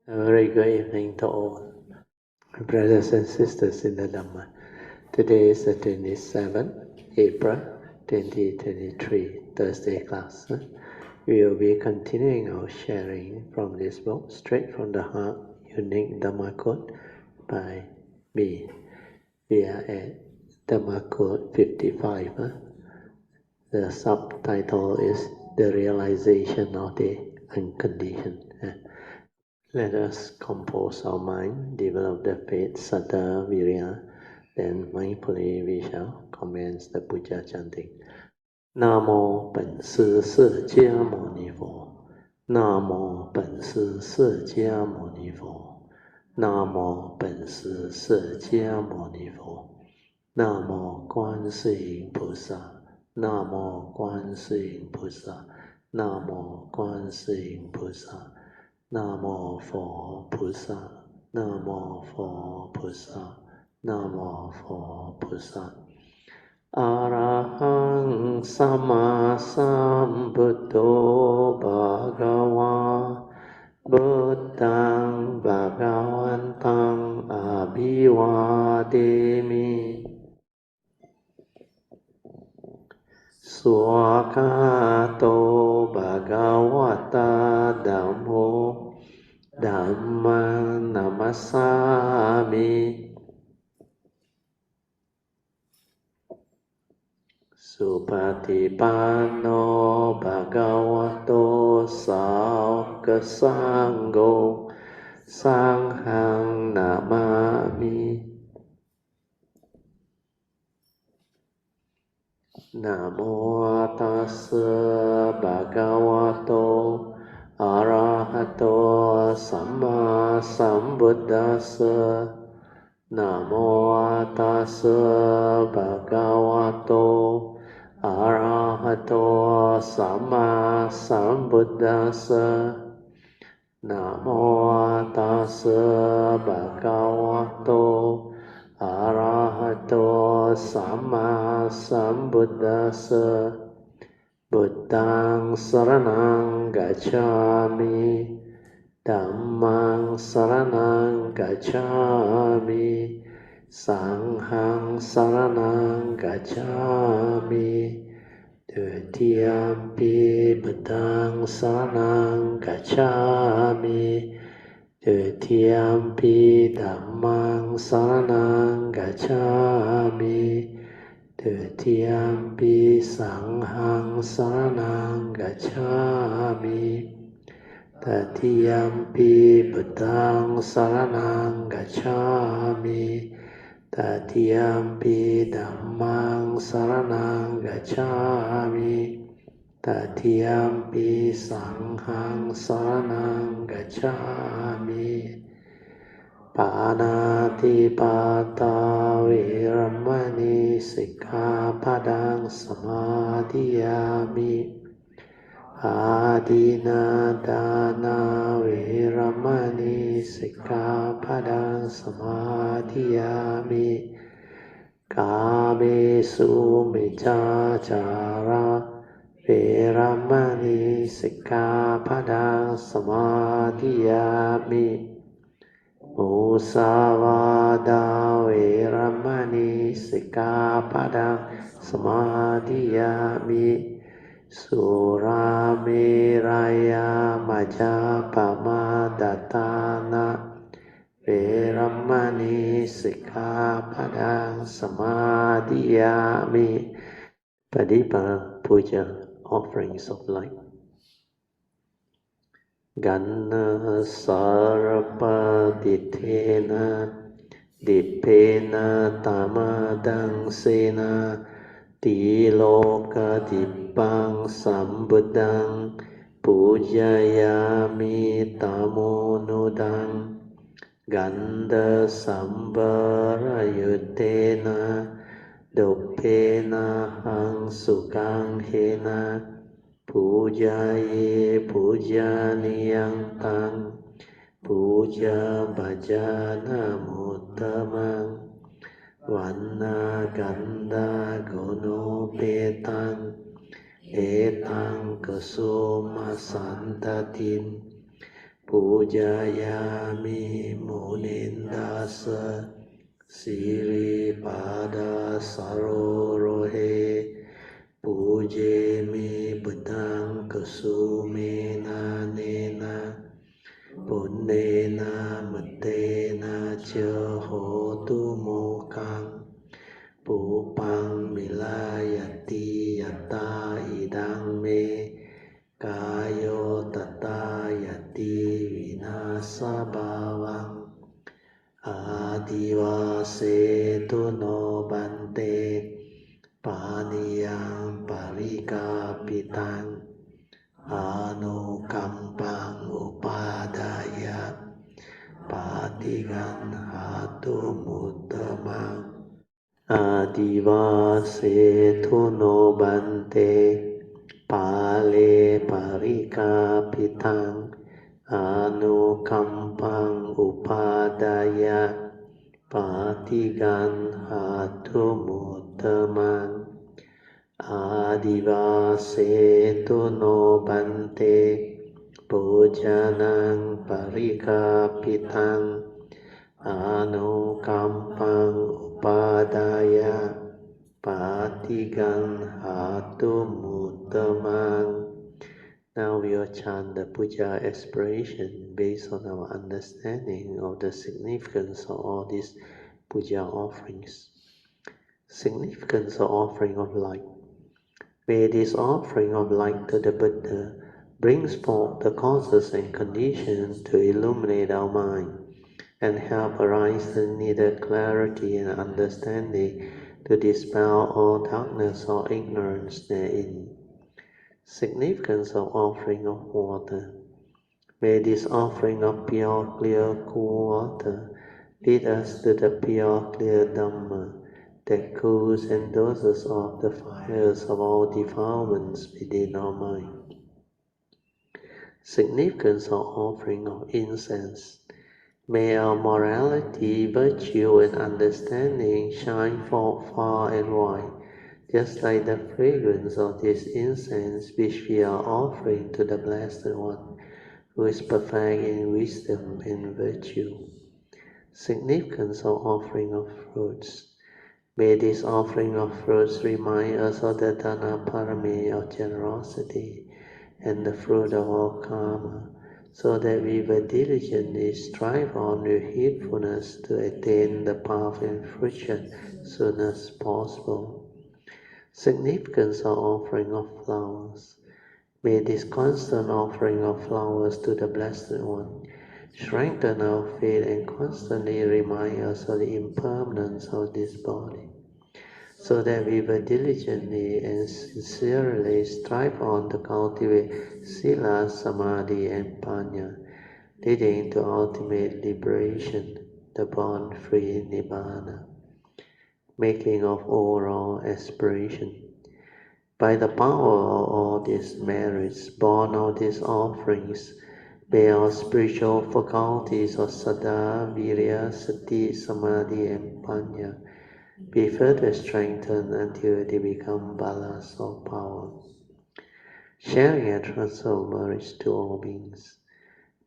A very good evening to all brothers and sisters in the Dhamma. Today is the 27th April 2023, Thursday class. We will be continuing our sharing from this book, Straight from the Heart, Unique Dhamma Code by me. We are at Dhamma Code 55. The subtitle is The Realization of the Unconditioned. Let us compose our mind, develop the faith, saddha, virya, then mindfully we shall commence the Puja chanting. Namo 本师释迦牟尼佛 Namo 本师释迦牟尼佛 Namo 本师释迦牟尼佛 Namo 观世音菩萨 Namo 观世音菩萨 Namo 观世音菩萨南无佛菩萨，南无佛菩萨，南无佛菩萨。阿拉汉萨玛萨布多巴嘎瓦，布当巴嘎วัน当阿比瓦帝米。Swakato Bhagavata Dhammo Dhamma Namasami Supatipanno Bhagavato Sāvaka Sangho Sanghang Namami Namo tassa bhagavato arahato samma sambuddhassa Namo tassa bhagavato arahato samma sambuddhassa Namo tassa bhagavato Arahato Sama Sambuddhassa Buddhang Saranang Gacchami Dhammang Saranang Gacchami Sanghang Saranang Gacchami Dutiyampi Buddhang Saranang Gacchami Dutiyampi Dhammang Saranang Gacchami Dutiyampi Sanghang Saranang Gacchami Tatiyampi Buddhang Saranang Gacchami Tatiyampi Dhammang Saranang Gacchami Tatiyampi Sanghang Saranang Gacchami Panati Pata Viramani Sikkhapadang Samadhiyami Adina Dana Viramani Sikkhapadang Samadhiyami Kamesu Miccācara Viramani Sikkhapadang Samadhiyami Musavada Viramani Sikkhapadang Samadhiyami Suramiraya Majapamadatana Viramani Sikkhapadang Samadhiyami Padipa Puja Offerings of light. Ganna Sarpaditena Dipena Tamadang Sena Tiloka Dipang Sambuddhang Pujayami Tamonudang Ganda Sambarayutena Dopena Hang Sukang Hena Pujaye Pujaniyang Tang Puja Bhajana Muttamang Vanna Ganda Gono Petang Etang Kasuma Santatin Pujayami Munindasa Siri Pada Sarorohe Pujemi Budang Kasumena Nena Punnena Matena Cha Hotu Mokang Pupang Milayati Yata Idang Me Kayo Tata Yati Vinasa Bhavang Adivase Tu No Bante Paniyang Parikapitang Anukampang Upadaya Patigan Hatu Muttamang Adivase Tu No Bante Pale Parikapitang Anukampang Upadaya Patigan Hatu Muttamang Adivase Tu No Bante Pujanang Parikapitang Anukampang Upadaya Patigan Hatu Muttamang. Now we will chant the Puja aspiration based on our understanding of the significance of all these Puja offerings. Significance of offering of light. May this offering of light to the Buddha brings forth the causes and conditions to illuminate our mind and help arise the needed clarity and understanding to dispel all darkness or ignorance therein. Significance of offering of water. May this offering of pure, clear, cool water lead us to the pure, clear Dhamma that cools and doses off the fires of all defilements within our mind. Significance of offering of incense. May our morality, virtue, and understanding shine forth far and wide, just like the fragrance of this incense which we are offering to the Blessed One, who is perfect in wisdom and virtue. Significance of offering of fruits. May this offering of fruits remind us of the Dana Parami of generosity and the fruit of all karma, so that we will diligently strive on with heedfulness to attain the path and fruition as soon as possible. Significance of offering of flowers. May this constant offering of flowers to the Blessed One strengthen our faith and constantly remind us of the impermanence of this body, so that we will diligently and sincerely strive on to cultivate Sila, Samadhi, and Panya, leading to ultimate liberation, the born-free Nibbana. Making of overall aspiration. By the power of all these merits, born of these offerings, may our spiritual faculties of Saddha, Virya, Sati, Samadhi, and Panya be further strengthened until they become balas of power. Sharing and transfer of merits to all beings.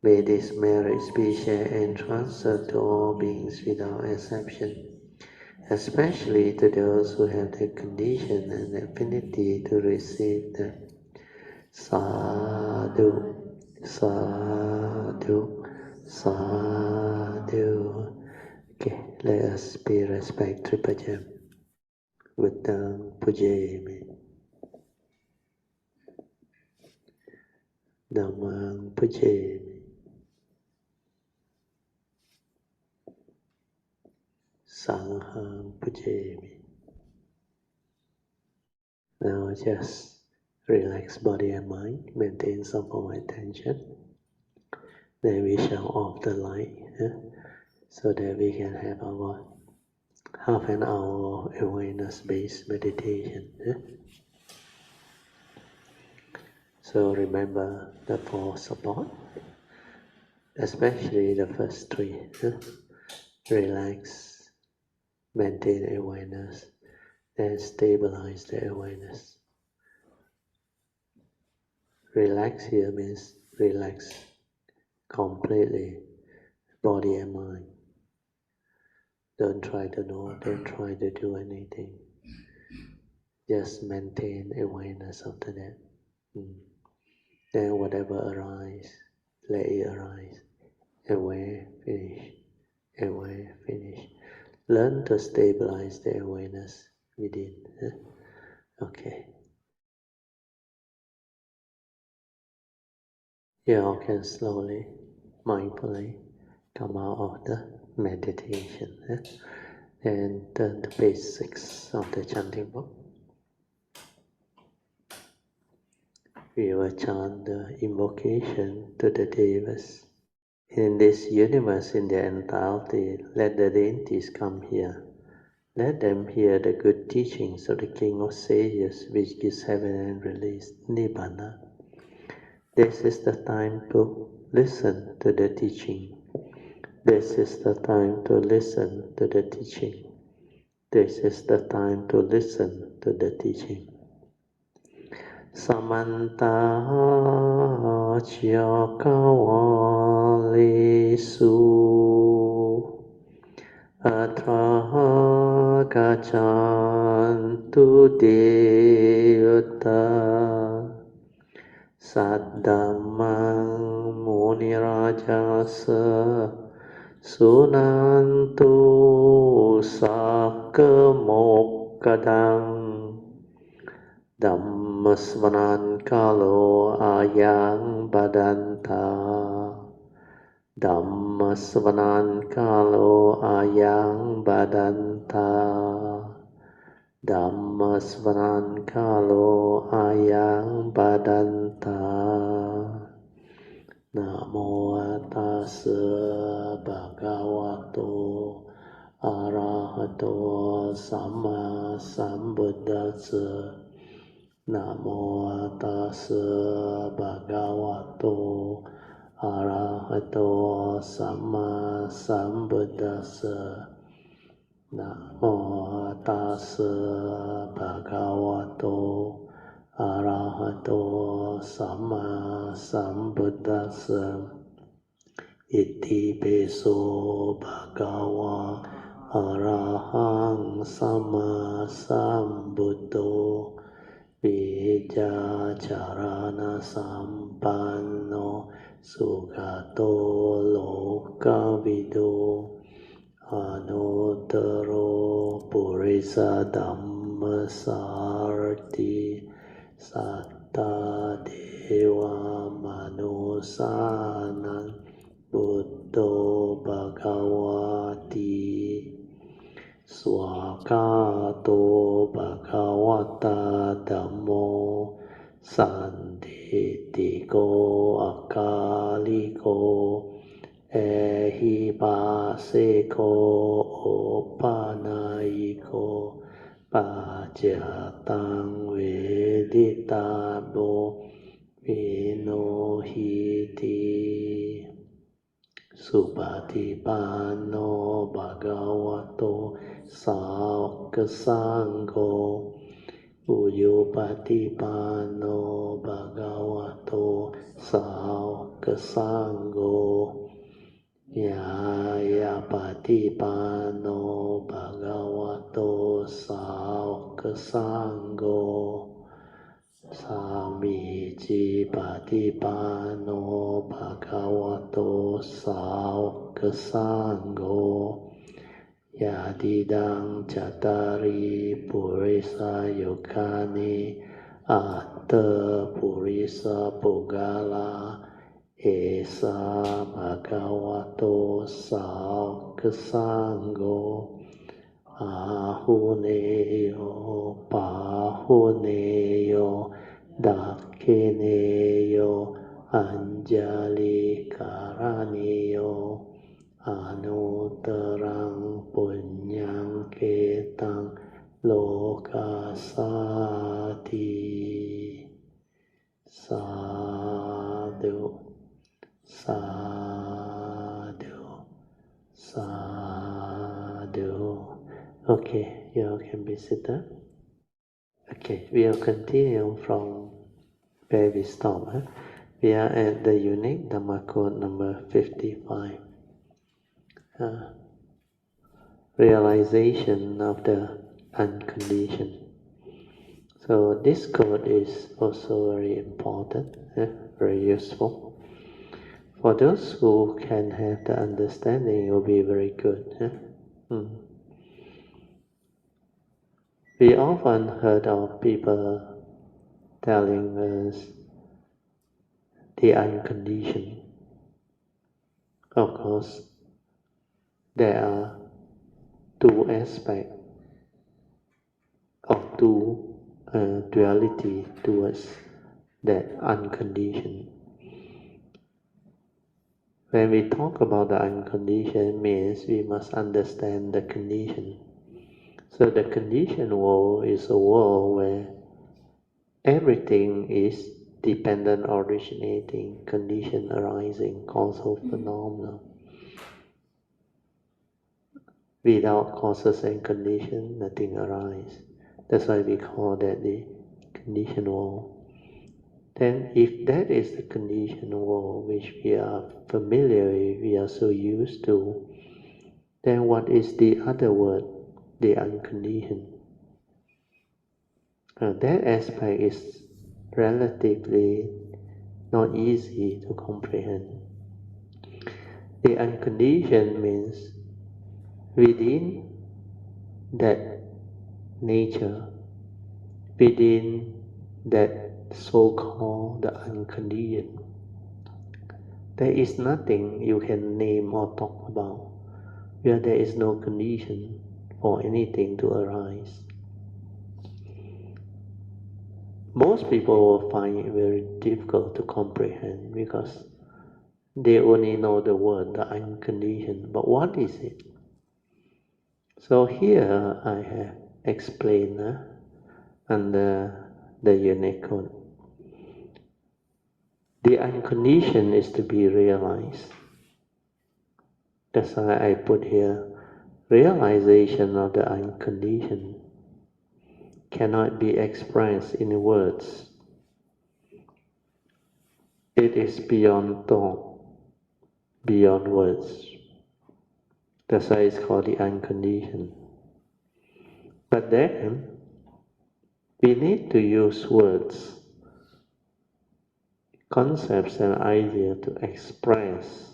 May these merits be shared and transferred to all beings without exception, especially to those who have the condition and affinity to receive them. Sadhu, sadhu, sadhu. Okay, let us pay respect to Puja. Buddhang Pujayami, Dhammang Pujayami, Sanghang Pujayami. Now just relax body and mind, maintain some form of attention. Then we shall off the light, so that we can have our half an hour awareness-based meditation. So remember the four support, especially the first three. Relax, maintain awareness, then stabilize the awareness. Relax here means relax completely, body and mind. Don't try to know, don't try to do anything. Just maintain awareness of the net. Then whatever arises, let it arise. Aware, finish. Aware, finish. Learn to stabilize the awareness within. Okay. You all can slowly, mindfully come out of the meditation and learn the basics of the chanting book. We will chant the invocation to the Devas. In this universe, in their entirety, let the deities come here. Let them hear the good teachings of the King of Sages, which gives heaven and release Nibbana. This is the time to listen to the teaching. This is the time to listen to the teaching. This is the time to listen to the teaching. Samanta Chakawalisu Atra Gachantu Devata Saddhamang Munirajasa Sunantu Sakkamokadang Dhammasvanan Kalo Ayang Badanta Dhammasvanan Kalo Ayang Badanta Dhammasvanan Kalo Ayang Badanta Namo Tassa Bhagavato Arahato Samma Sambuddhassa Namo Tassa Bhagavato Arahato Samma Sambuddhassa Namo Tassa Bhagavato Arahato Samma Sambuddhassa Iti Peso Bhagava Arahang Samma Sambuddho Vijja Charana Sampanno Sugato Lokavido Anuttaro Purisa Dhammasarti Satta Deva Manusanan Buddho Bhagavati Swakato Bhagavata Dhammo Sanditiko Akaliko Ehipaseko Opanayiko Pajatang Veditabo Vinohiti Supatipanno Bhagavato Sakkasangho Uyupatipanno Bhagavato Sakkasangho Nyayapatipanno Bhagavato Sakkasangho Samiji Patipano Bhagavato Sakkasangho Yadidang Chatari Purisa Yukani Atta Purisa Pugala Esa Bhagavato Sakkasangho Ahuneyo Pahuneyo Dakineyo Anjali Karaniyo Anuttarang Punyang Ketang Lokasati Sadhu Sadhu Sadhu. Okay, you all can be seated. Okay, we'll continue from where we stop. We are at the unique Dhamma code number 55. Realization of the unconditioned. So this code is also very important, very useful. For those who can have the understanding, it will be very good. We often heard of people telling us the unconditioned. Of course, there are two aspects or two duality towards that unconditioned. When we talk about the unconditioned, means we must understand the condition. So the conditioned world is a world where everything is dependent, originating, condition arising, causal phenomena. Without causes and condition, nothing arises. That's why we call that the conditioned world. Then if that is the conditioned world which we are familiar with, we are so used to, then what is the other word, the unconditioned? That aspect is relatively not easy to comprehend. The unconditioned means within that nature, within that so-called the unconditioned, there is nothing you can name or talk about where there is no condition for anything to arise. Most people will find it very difficult to comprehend because they only know the word, the unconditioned, but what is it? So here I have explained under the unique code. The unconditioned is to be realized. That's why I put here, realization of the unconditioned cannot be expressed in words. It is beyond thought, beyond words. That's why it's called the unconditioned. But then, we need to use words, concepts and ideas to express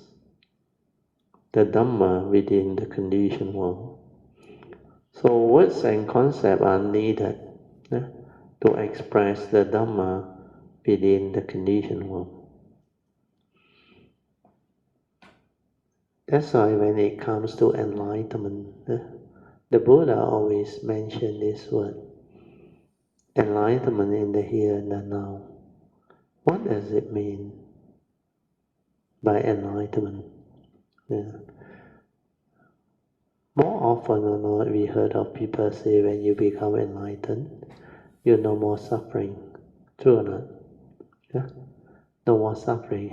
the Dhamma within the conditioned world. So words and concepts are needed to express the Dhamma within the conditioned world. That's why when it comes to enlightenment, the Buddha always mentioned this word, enlightenment in the here and the now. What does it mean by enlightenment? More often than not, we heard of people say when you become enlightened, you no more suffering. True or not? Yeah? No more suffering.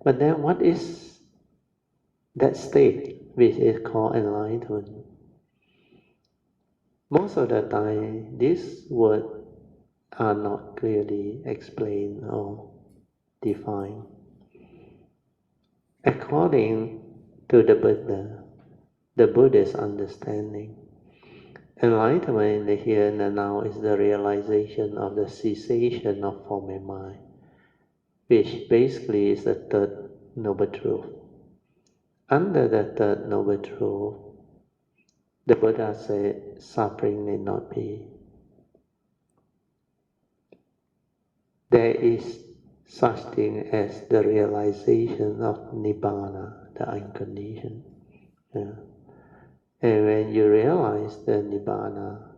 But then what is that state which is called enlightenment? Most of the time, these words are not clearly explained or defined. According to the Buddha, the Buddhist understanding, enlightenment in the here and the now is the realization of the cessation of form and mind, which basically is the third noble truth. Under the third noble truth, the Buddha said suffering need not be. There is such thing as the realization of Nibbana, the unconditioned. Yeah. And when you realize the Nibbana,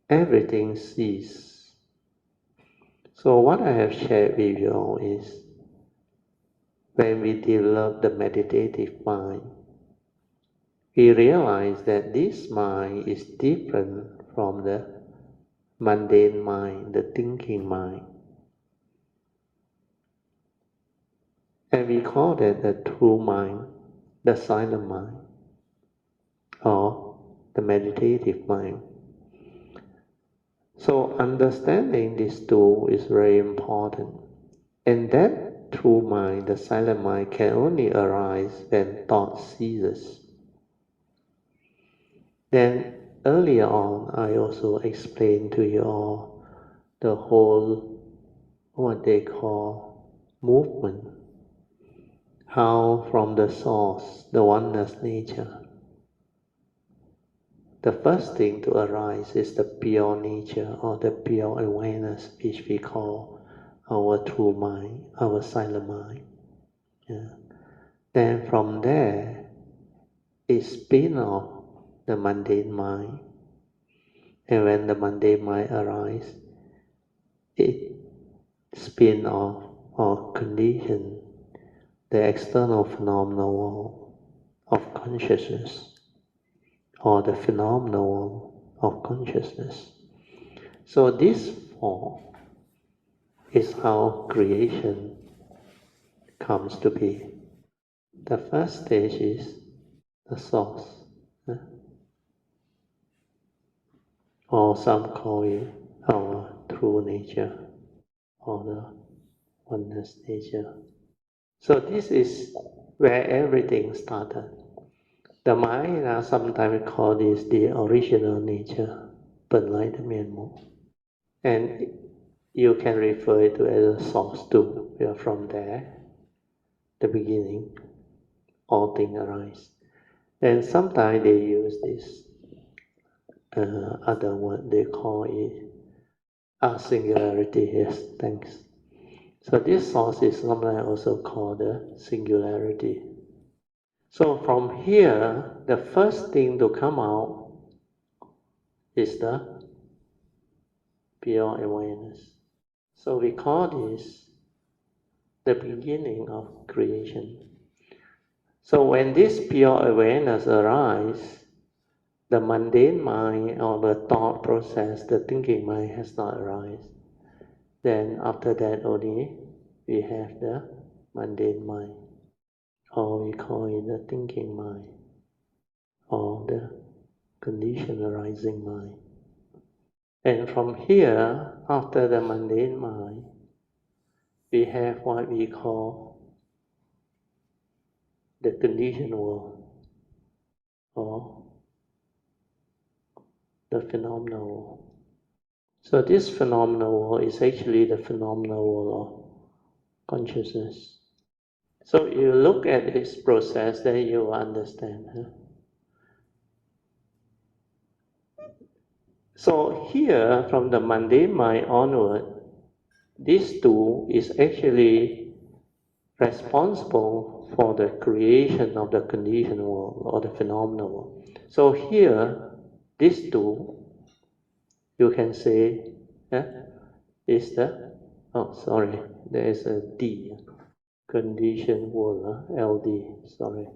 everything ceases. So what I have shared with you all is, when we develop the meditative mind, we realize that this mind is different from the mundane mind, the thinking mind. And we call that the true mind, the silent mind, or the meditative mind. So understanding these two is very important. And that true mind, the silent mind, can only arise when thought ceases. Then earlier on, I also explained to you all the whole, what they call, movement. How from the source, the oneness nature, the first thing to arise is the pure nature or the pure awareness, which we call our true mind, our silent mind. Yeah. Then from there, it spin off the mundane mind. And when the mundane mind arises, it spin off or condition the external phenomenal world of consciousness, or the phenomenal world of consciousness. So this form is how creation comes to be. The first stage is the source, or some call it our true nature, or the oneness nature. So this is where everything started. The mind, sometimes call this the original nature, 本来的面目. And you can refer it to as a source too. We are from there, the beginning, all things arise. And sometimes they use this other word, they call it a singularity. Yes, thanks. So this source is sometimes also called the singularity. So from here, the first thing to come out is the pure awareness. So we call this the beginning of creation. So when this pure awareness arises, the mundane mind or the thought process, the thinking mind has not arisen. Then after that only we have the mundane mind, or we call it the thinking mind, or the conditioned arising mind. And from here, after the mundane mind, we have what we call the conditioned world, or the phenomenal world. So this phenomenal world is actually the phenomenal world of consciousness. So you look at this process, then you will understand. So here, from the mundane mind onward, this two is actually responsible for the creation of the conditioned world or the phenomenal world. So here, these two, you can say, is the, there is a D, conditioned world, LD, sorry.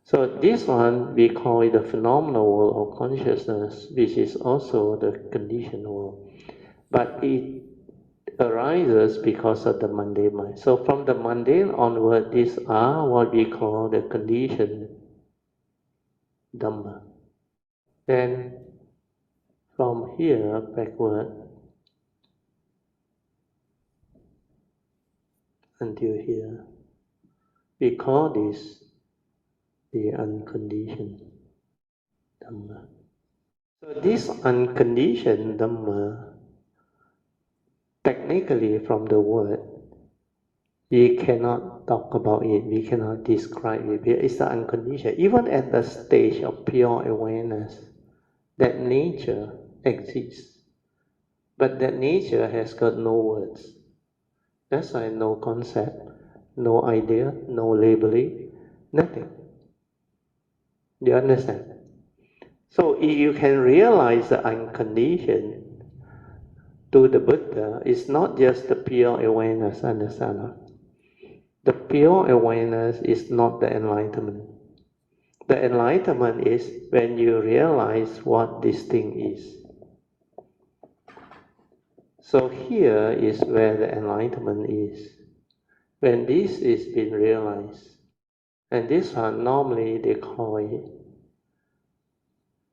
So this one, we call it the phenomenal world of consciousness, which is also the conditioned world. But it arises because of the mundane mind. So from the mundane onward, these are what we call the conditioned Dhamma. Then from here backward until here, we call this the unconditioned Dhamma. So this unconditioned Dhamma, technically from the word, we cannot talk about it, we cannot describe it. It's the unconditioned. Even at the stage of pure awareness, that nature exists. But that nature has got no words. That's why no concept, no idea, no labeling, nothing. Do you understand? So if you can realize the unconditioned to the Buddha, it's not just the pure awareness, understand? The pure awareness is not the enlightenment. The enlightenment is when you realize what this thing is. So here is where the enlightenment is. When this is being realized, and this one normally they call it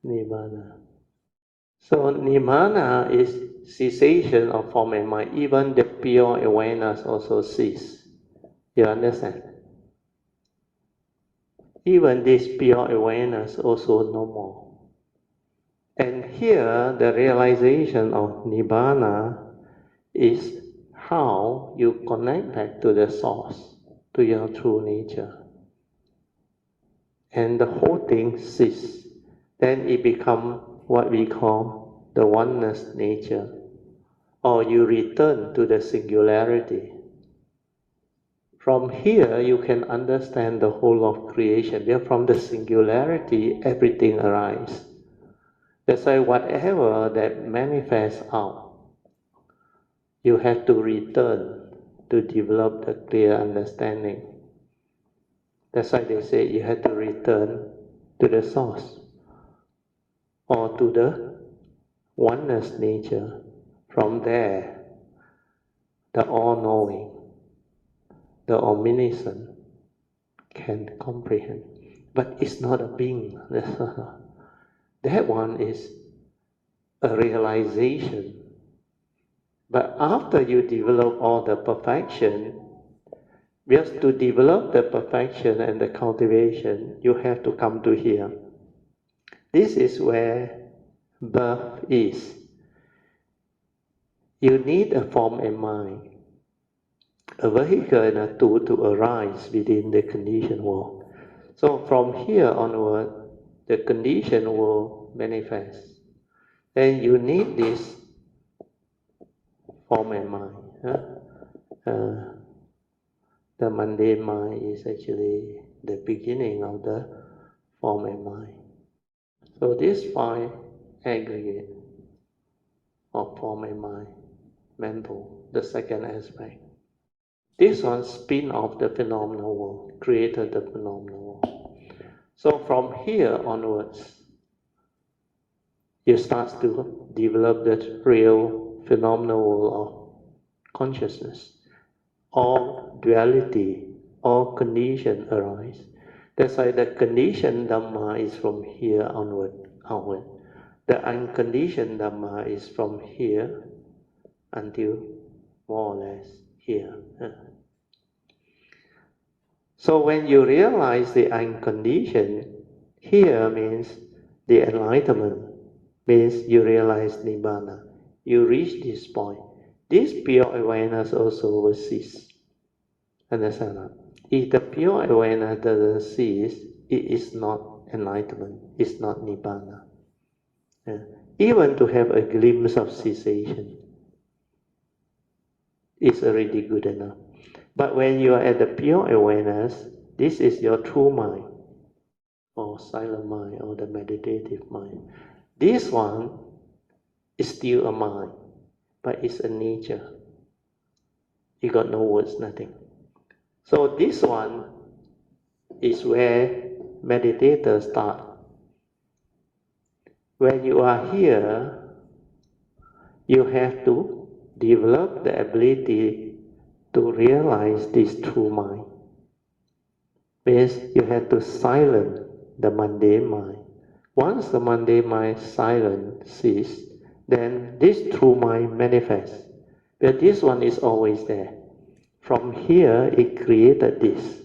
Nibbana. So Nibbana is cessation of form and mind, even the pure awareness also cease. You understand? Even this pure awareness also no more. And here the realization of Nibbana is how you connect back to the source, to your true nature. And the whole thing ceases. Then it becomes what we call the oneness nature. Or you return to the singularity. From here you can understand the whole of creation. Because from the singularity everything arises. That's why whatever that manifests out, you have to return to develop the clear understanding. That's why they say you have to return to the source or to the oneness nature. From there, the all-knowing, the omniscient can comprehend. But it's not a being. That one is a realization. But after you develop all the perfection, just to develop the perfection and the cultivation, you have to come to here. This is where birth is. You need a form and mind, a vehicle and a tool to arise within the conditioned world. So from here onward, the conditioned world manifests. Then you need this form and mind. The mundane mind is actually the beginning of the form and mind. So this five aggregate of form and mind, mental, the second aspect. This one spin off the phenomenal world, created the phenomenal world. So from here onwards, you start to develop the real phenomenal world of consciousness. All duality, all condition arise. That's why the conditioned Dhamma is from here onward, outward. The unconditioned Dhamma is from here until more or less here. So when you realize the unconditioned, here means the enlightenment, means you realize Nibbana. You reach this point. This pure awareness also will cease. Understand that? If the pure awareness doesn't cease, it is not enlightenment, it's not Nibbana. Even to have a glimpse of cessation is already good enough. But when you are at the pure awareness, this is your true mind, or silent mind, or the meditative mind. This one is still a mind, but it's a nature. You got no words, nothing. So this one is where meditators start. When you are here, you have to develop the ability to realize this true mind. Means you have to silence the mundane mind. Once the mundane mind ceases, then this true mind manifests. But this one is always there. From here, it created this.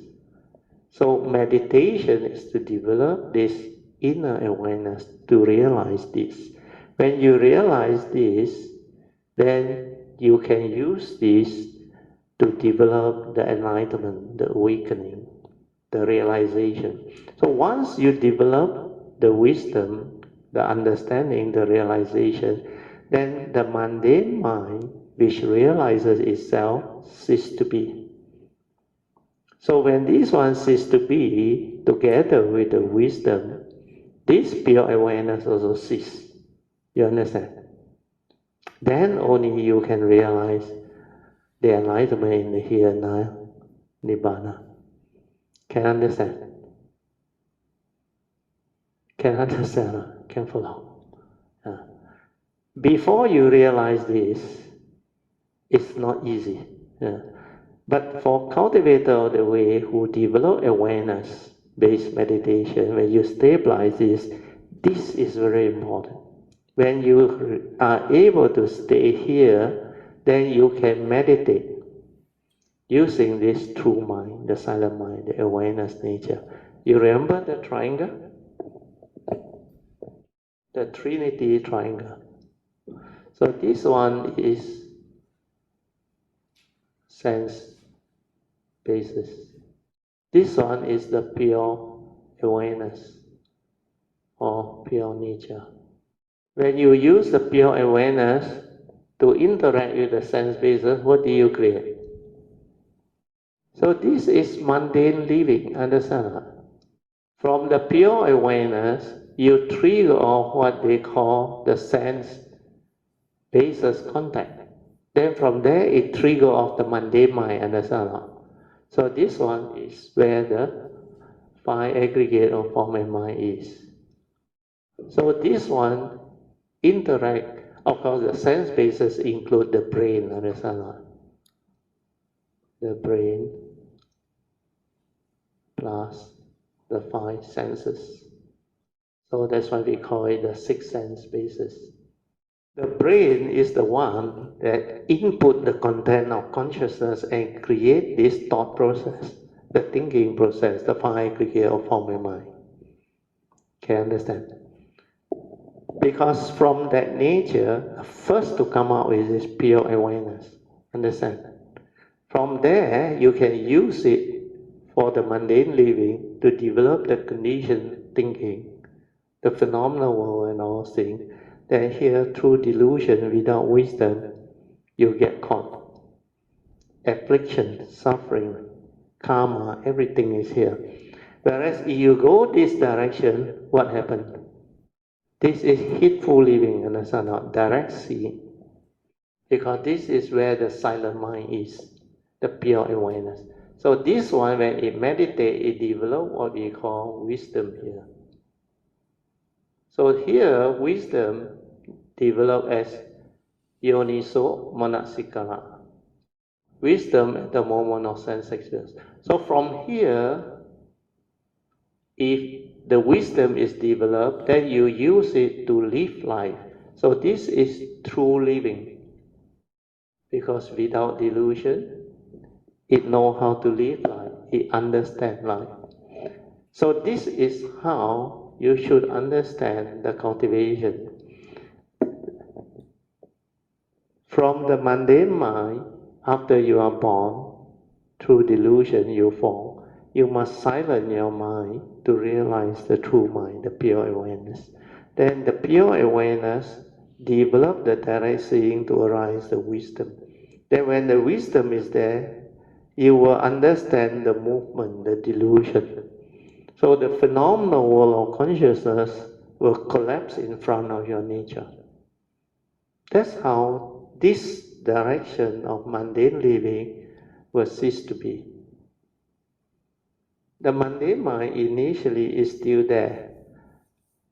So meditation is to develop this inner awareness to realize this. When you realize this, then you can use this to develop the enlightenment, the awakening, the realization. So once you develop the wisdom, the understanding, the realization, then the mundane mind, which realizes itself, ceases to be. So when this one ceases to be, together with the wisdom, this pure awareness also ceases. You understand? Then only you can realize the enlightenment in the here and now, Nibbana. Can understand? Can understand? Can follow? Before you realize this, it's not easy. But for cultivator of the way who develop awareness-based meditation, when you stabilize this is very important. When you are able to stay here, then you can meditate using this true mind, the silent mind, the awareness nature. You remember the triangle? The Trinity triangle. So this one is sense basis. This one is the pure awareness or pure nature. When you use the pure awareness to interact with the sense basis, what do you create? So this is mundane living, understand? From the pure awareness, you trigger off what they call the sense basis contact. Then from there, it trigger off the mundane mind, understand? So this one is where the five aggregate of form and mind is. So this one interact, of course the sense basis include the brain, understand? The brain plus the five senses. So that's why we call it the sixth sense basis. The brain is the one that input the content of consciousness and create this thought process, the thinking process, the five aggregate of form and mind. Can you understand? Because from that nature, first to come out with is pure awareness. Understand? From there, you can use it for the mundane living to develop the conditioned thinking, the phenomenal world and all things. Then here, through delusion, without wisdom, you get caught. Affliction, suffering, karma, everything is here. Whereas if you go this direction, what happens? This is heedful living, understand? Not direct seeing. Because this is where the silent mind is, the pure awareness. So this one, when it meditates, it develops what we call wisdom here. So here, wisdom develops as yoniso manasikara. Wisdom at the moment of sense experience. So from here, if the wisdom is developed, then you use it to live life. So this is true living. Because without delusion, it knows how to live life, it understands life. So this is how you should understand the cultivation. From the mundane mind, after you are born, through delusion you fall. You must silence your mind to realize the true mind, the pure awareness. Then the pure awareness develop the direct seeing to arise the wisdom. Then when the wisdom is there, you will understand the movement, the delusion. So the phenomenal world of consciousness will collapse in front of your nature. That's how this direction of mundane living will cease to be. The mundane mind initially is still there.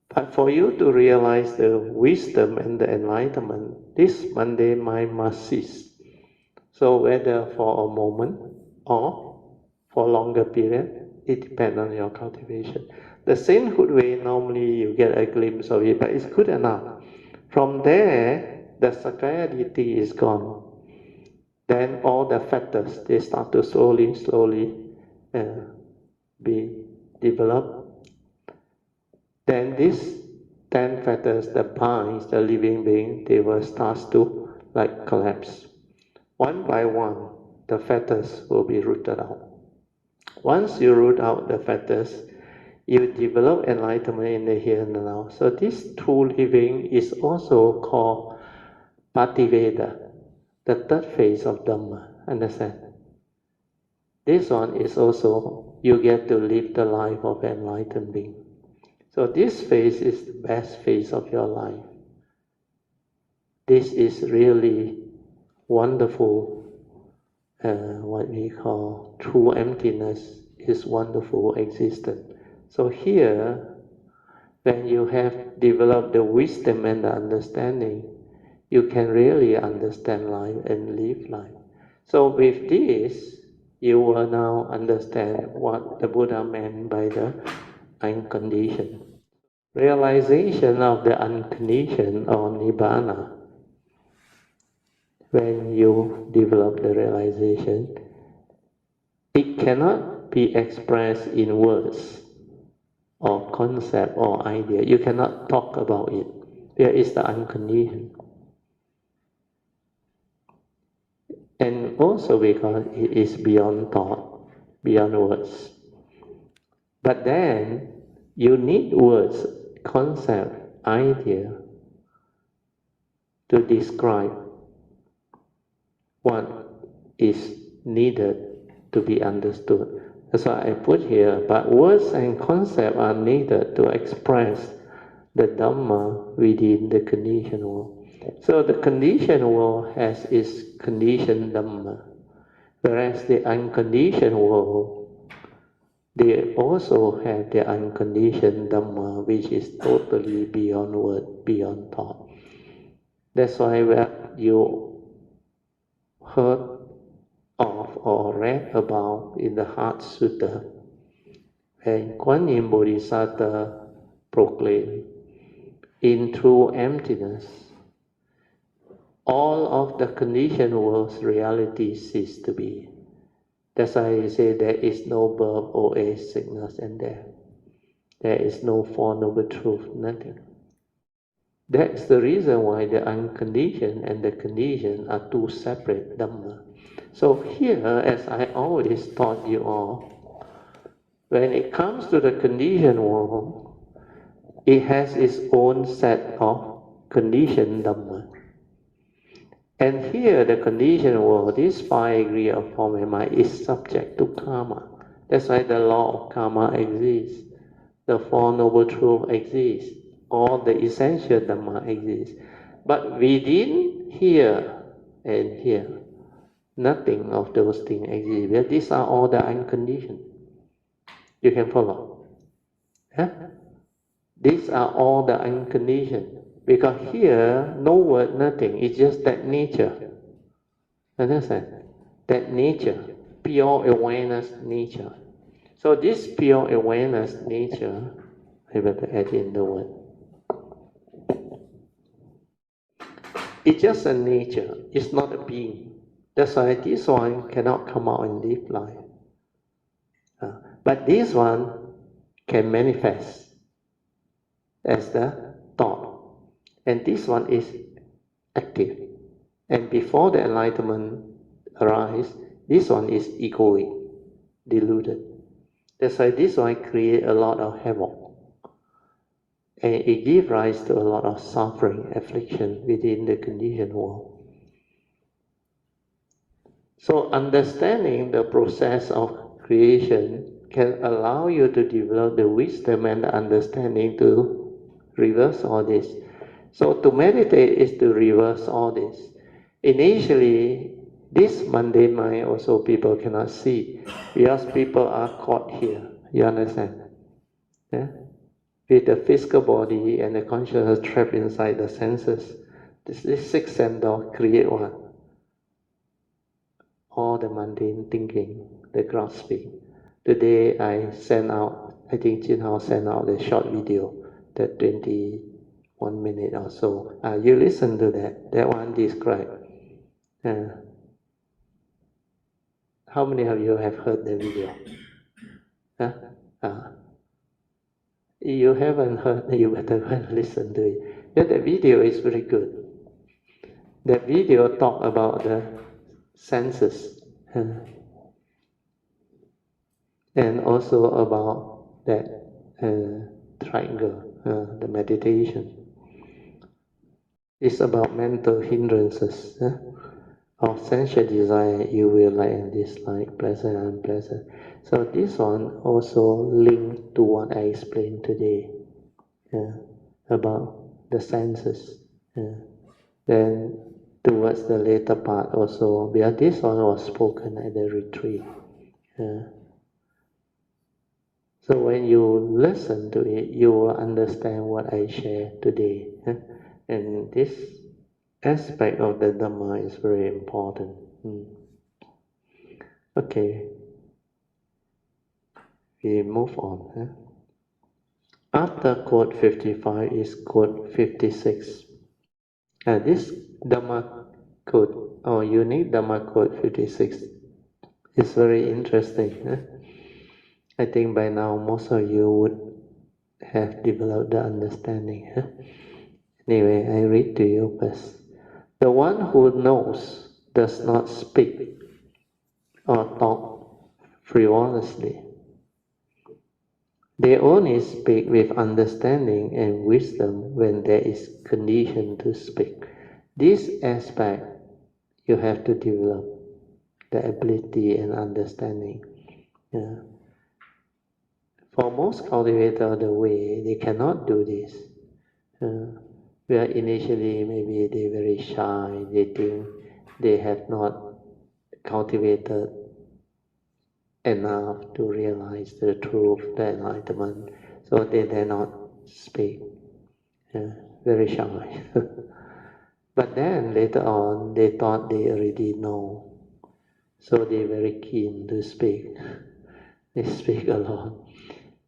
But for you to realize the wisdom and the enlightenment, this mundane mind must cease. So whether for a moment or for a longer period, it depends on your cultivation. The sainthood way, normally you get a glimpse of it, but it's good enough. From there, the Sakaya deity is gone. Then all the factors, they start to slowly be developed. Then these 10 factors, the binds, the living being, they will start to like collapse. One by one, the fetters will be rooted out. Once you root out the fetters, you develop enlightenment in the here and now. So this true living is also called Pativeda, the third phase of Dhamma. Understand? This one is also, you get to live the life of enlightened being. So this phase is the best phase of your life. This is really wonderful. What we call true emptiness is wonderful existence. So here, when you have developed the wisdom and the understanding, you can really understand life and live life. So with this, you will now understand what the Buddha meant by the unconditioned. realization of the unconditioned or nibbana. When you develop the realization, it cannot be expressed in words or concept or idea. You cannot talk about it. There is the unconditioned. And also because it is beyond thought, beyond words. But then you need words, concept, idea to describe what is needed to be understood. That's why I put here, but words and concepts are needed to express the Dhamma within the conditioned world. So the conditioned world has its conditioned Dhamma, whereas the unconditioned world, they also have the unconditioned Dhamma, which is totally beyond word, beyond thought. That's why when you heard of or read about in the Heart Sutta, when Kuan Yin Bodhisattva proclaimed, in true emptiness, all of the conditioned world's reality cease to be. That's why I say there is no birth, old age, sickness, and death. There is no Four Noble Truths, nothing. That's the reason why the unconditioned and the conditioned are two separate Dhamma. So here, as I always taught you all, when it comes to the conditioned world, it has its own set of conditioned Dhamma. And here, the conditioned world, this 5 degrees of form and mind, is subject to karma. That's why the law of karma exists. The Four Noble Truths exist. All the essential Dhamma exist. But within here and here, nothing of those things exist. Well, these are all the unconditioned. You can follow. Huh? These are all the unconditioned. Because here, no word, nothing. It's just that nature. Understand? That nature, pure awareness nature. So this pure awareness nature, I better add in the word. It's just a nature. It's not a being. That's why this one cannot come out and live life. But this one can manifest as the thought. And this one is active. And before the enlightenment arises, this one is egoic, deluded. That's why this one creates a lot of havoc. And it gives rise to a lot of suffering, affliction within the conditioned world. So understanding the process of creation can allow you to develop the wisdom and the understanding to reverse all this. So to meditate is to reverse all this. Initially, this mundane mind also people cannot see because people are caught here. You understand? Yeah? With the physical body and the consciousness trapped inside the senses. This six sense door create what? All the mundane thinking, the grasping. Today I sent out, I think Jin Hao sent out a short video, that 21 minute or so. You listen to that. That one described. How many of you have heard the video? You haven't heard, you better go and listen to it. Yeah, the video is very good. The video talk about the senses and also about that triangle, the meditation. It's about mental hindrances of sensual desire, you will like and dislike, pleasant and unpleasant. So this one also linked to what I explained today about the senses. Then towards the later part also, because this one was spoken at the retreat. So when you listen to it, you will understand what I share today. And this aspect of the Dhamma is very important. Okay, we move on. After quote 55 is quote 56. This Dhamma quote, or unique Dhamma quote 56, is very interesting. I think by now most of you would have developed the understanding. Anyway, I read to you first. The one who knows does not speak or talk frivolously. They only speak with understanding and wisdom when there is condition to speak. This aspect you have to develop, the ability and understanding. Yeah. For most cultivators of the way, they cannot do this. Where initially maybe they're very shy, they think they have not cultivated enough to realize the truth, the enlightenment, so they dare not speak. Very shy. But then later on, they thought they already know, so they're very keen to speak. They speak a lot.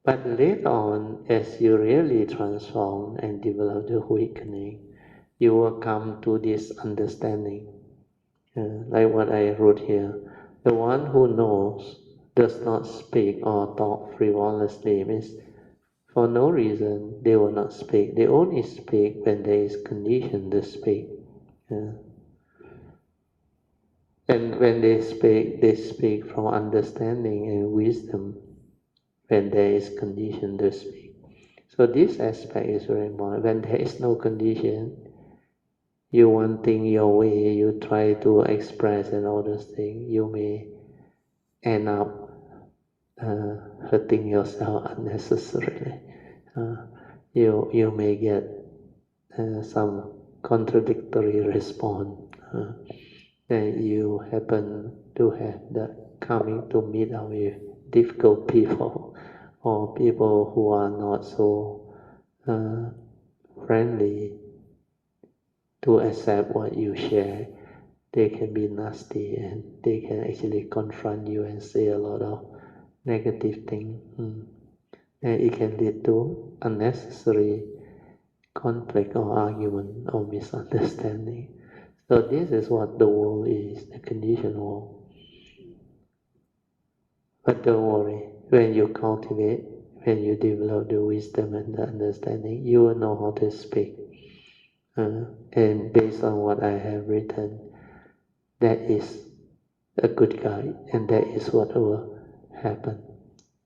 But later on, as you really transform and develop the awakening, you will come to this understanding. Like what I wrote here, the one who knows does not speak or talk frivolously, means for no reason they will not speak. They only speak when there is condition to speak. And when they speak from understanding and wisdom when there is condition to speak. So this aspect is very important. When there is no condition, you want things your way, you try to express and all those things, you may end up hurting yourself unnecessarily. You may get some contradictory response. Then you happen to have the coming to meet up with difficult people or people who are not so friendly to accept what you share. They can be nasty and they can actually confront you and say a lot of negative things. And it can lead to unnecessary conflict or argument or misunderstanding. So this is what the world is, the conditioned world. But don't worry, when you cultivate, when you develop the wisdom and the understanding, you will know how to speak. And based on what I have written, that is a good guide, and that is what will happen.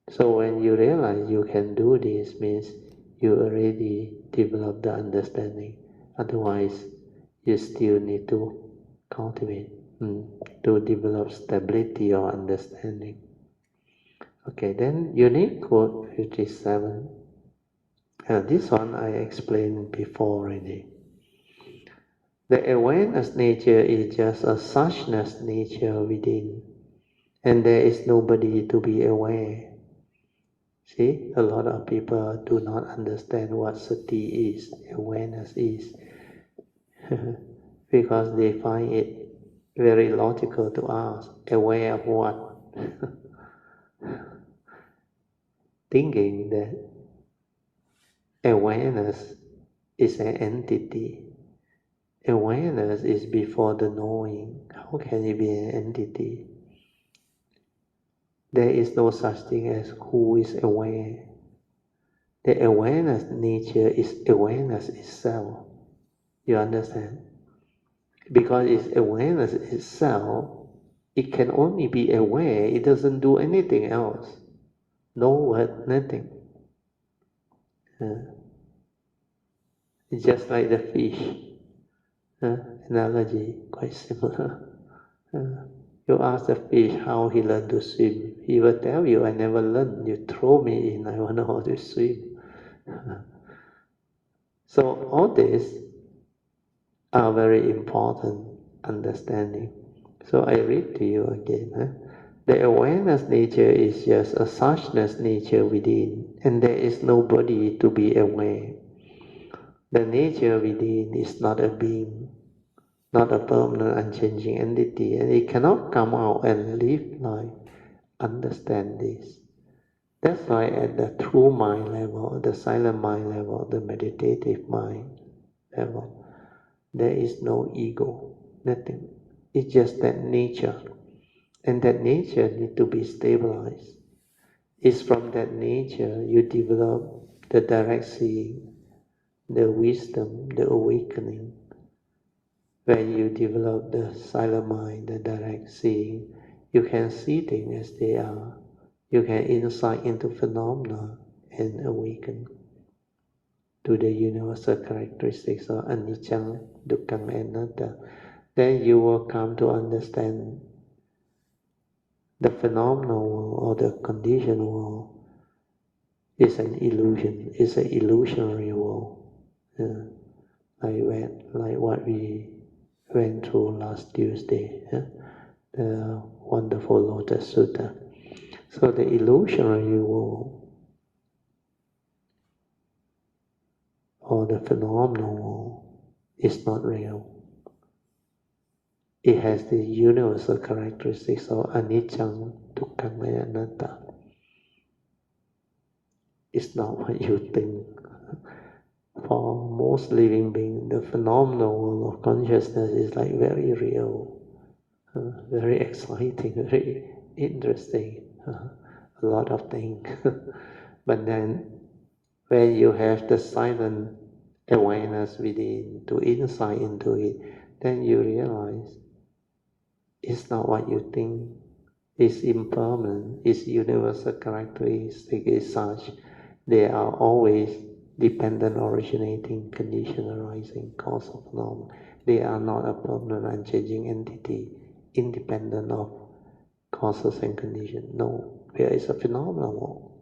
So when you realize you can do this, means you already develop the understanding. Otherwise, you still need to cultivate, to develop stability or understanding. Okay, then unique quote 57. This one I explained before already. The awareness nature is just a suchness nature within, and there is nobody to be aware. See, a lot of people do not understand what sati is, awareness is, because they find it very logical to ask, aware of what? Thinking that awareness is an entity. Awareness is before the knowing. How can it be an entity? There is no such thing as who is aware. The awareness nature is awareness itself. You understand? Because it's awareness itself, it can only be aware, it doesn't do anything else. No word, nothing. It's just like the fish. Analogy, quite similar. You ask the fish how he learned to swim. He will tell you, I never learned. You throw me in, I want to know how to swim. So all these are very important understanding. So I read to you again. The awareness nature is just a suchness nature within, and there is nobody to be aware. The nature within is not a being, not a permanent unchanging entity, and it cannot come out and live life. Understand this. That's why at the true mind level, the silent mind level, the meditative mind level, there is no ego, nothing. It's just that nature. And that nature needs to be stabilized. It's from that nature you develop the direct seeing, the wisdom, the awakening. When you develop the silent mind, the direct seeing, you can see things as they are. You can insight into phenomena and awaken to the universal characteristics of anicca, dukkha, and anatta. Then you will come to understand the phenomenal world or the conditioned world is an illusion, it's an illusionary world. Like what we went through last Tuesday, the wonderful Lotus Sutta. So the illusionary world or the phenomenal world is not real. It has the universal characteristics of anicca, dukkha, and anatta. It's not what you think. For most living beings, the phenomenal world of consciousness is like very real, very exciting, very interesting, a lot of things. But then when you have the silent awareness within, to insight into it, then you realize it's not what you think. It's impermanent, its universal characteristic is such. They are always dependent, originating, condition arising, cause of norm. They are not a permanent, unchanging entity, independent of causes and conditions. No, there is a phenomenal,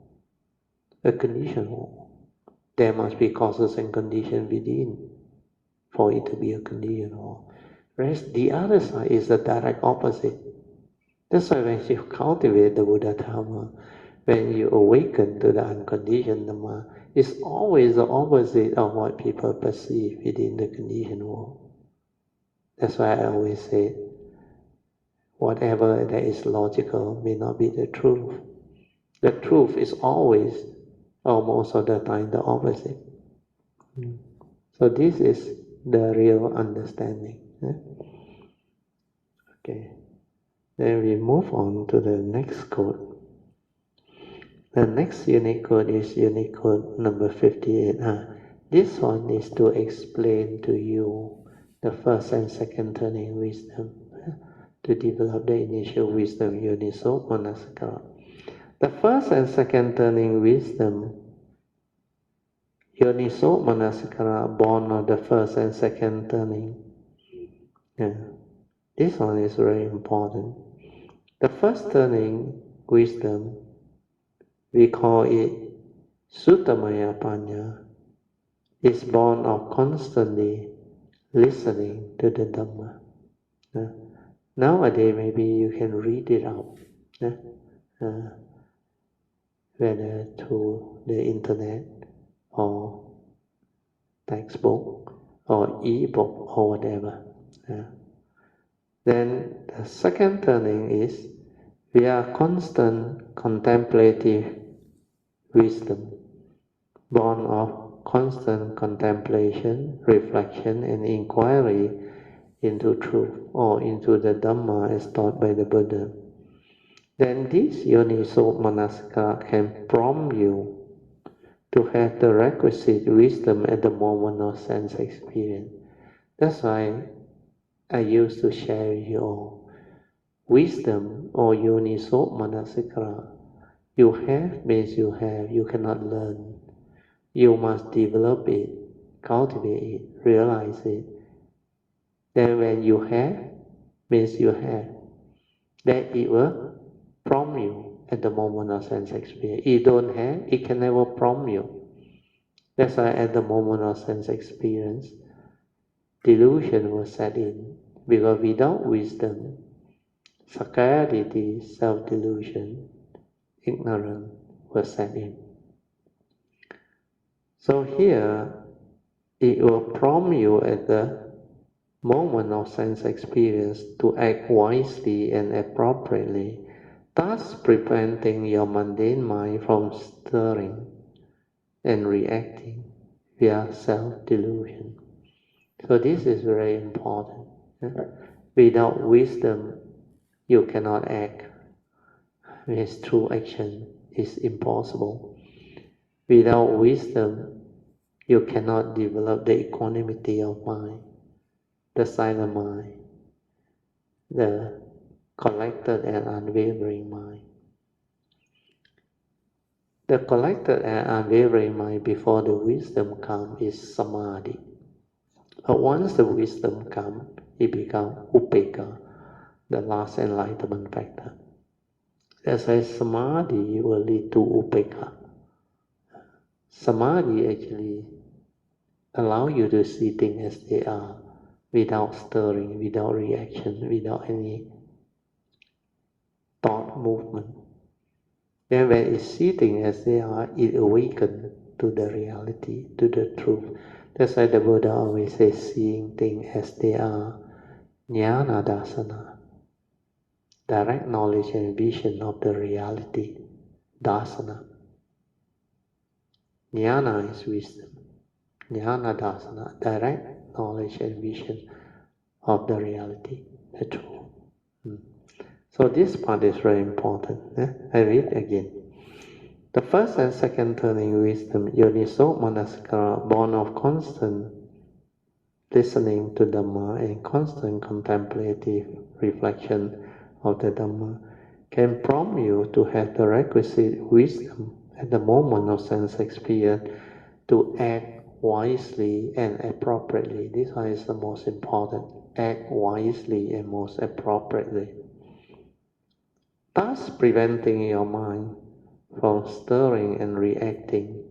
a conditional. There must be causes and conditions within for it to be a conditional. Whereas the other side is the direct opposite. That's why when you cultivate the Buddha Dharma, when you awaken to the unconditioned Dhamma, it's always the opposite of what people perceive within the conditioned world. That's why I always say, whatever that is logical may not be the truth. The truth is always, or most of the time, the opposite. So this is the real understanding. Okay. Then we move on to the next code. The next Unicode is Unicode number 58. This one is to explain to you the first and second turning wisdom, to develop the initial wisdom, Yoniso Manasikara. The first and second turning wisdom, Yoniso Manasikara, born of the first and second turning. This one is very important. The first turning wisdom, we call it Suttamaya Panya, is born of constantly listening to the Dhamma. Nowadays, maybe you can read it out, whether through the internet or textbook or e-book or whatever. Then the second turning is we are constant contemplative wisdom, born of constant contemplation, reflection, and inquiry into truth or into the Dhamma as taught by the Buddha. Then this Yoniso Manasikara can prompt you to have the requisite wisdom at the moment of sense experience. That's why I used to share with you all. Wisdom or Yoniso Manasikara, you have means you have, you cannot learn. You must develop it, cultivate it, realize it. Then when you have, means you have. Then it will prompt you at the moment of sense experience. If you don't have, it can never prompt you. That's why at the moment of sense experience, delusion will set in. Because without wisdom, sakkayaditthi, self-delusion, ignorance will set in. So here, it will prompt you at the moment of sense experience to act wisely and appropriately thus preventing your mundane mind from stirring and reacting via self-delusion. So this is very important. Without wisdom, you cannot act. With true action is impossible. Without wisdom, you cannot develop the equanimity of mind, the silent mind, the collected and unwavering mind. The collected and unwavering mind before the wisdom comes is samadhi. But once the wisdom comes, it becomes upekkha, the last enlightenment factor. That's why samadhi will lead to upekkha. Samadhi actually allows you to see things as they are, without stirring, without reaction, without any thought movement. Then when it's sitting as they are, it awakens to the reality, to the truth. That's why the Buddha always says, seeing things as they are, jnana dasana, direct knowledge and vision of the reality, dasana. Jnana is wisdom, jnana dasana, direct knowledge and vision of the reality, the truth. So this part is very important. I read again. The first and second turning wisdom, yoniso manasikara, born of constant listening to Dhamma and constant contemplative reflection of the Dhamma, can prompt you to have the requisite wisdom at the moment of sense experience to act wisely and appropriately. This one is the most important. Act wisely and most appropriately. Thus preventing your mind from stirring and reacting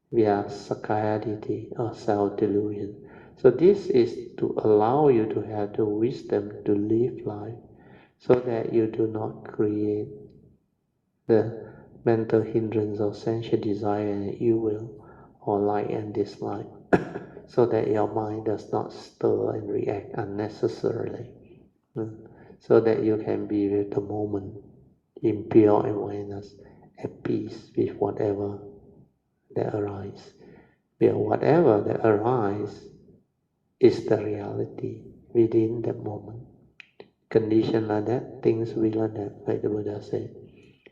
via sakkayaditthi or self-delusion. So this is to allow you to have the wisdom to live life so that you do not create the mental hindrance of sensual desire and ill will or like and dislike so that your mind does not stir and react unnecessarily. So that you can be with the moment in pure awareness, at peace with whatever that arises. Because whatever that arises is the reality within that moment. Condition like that, things will like that, like the Buddha said.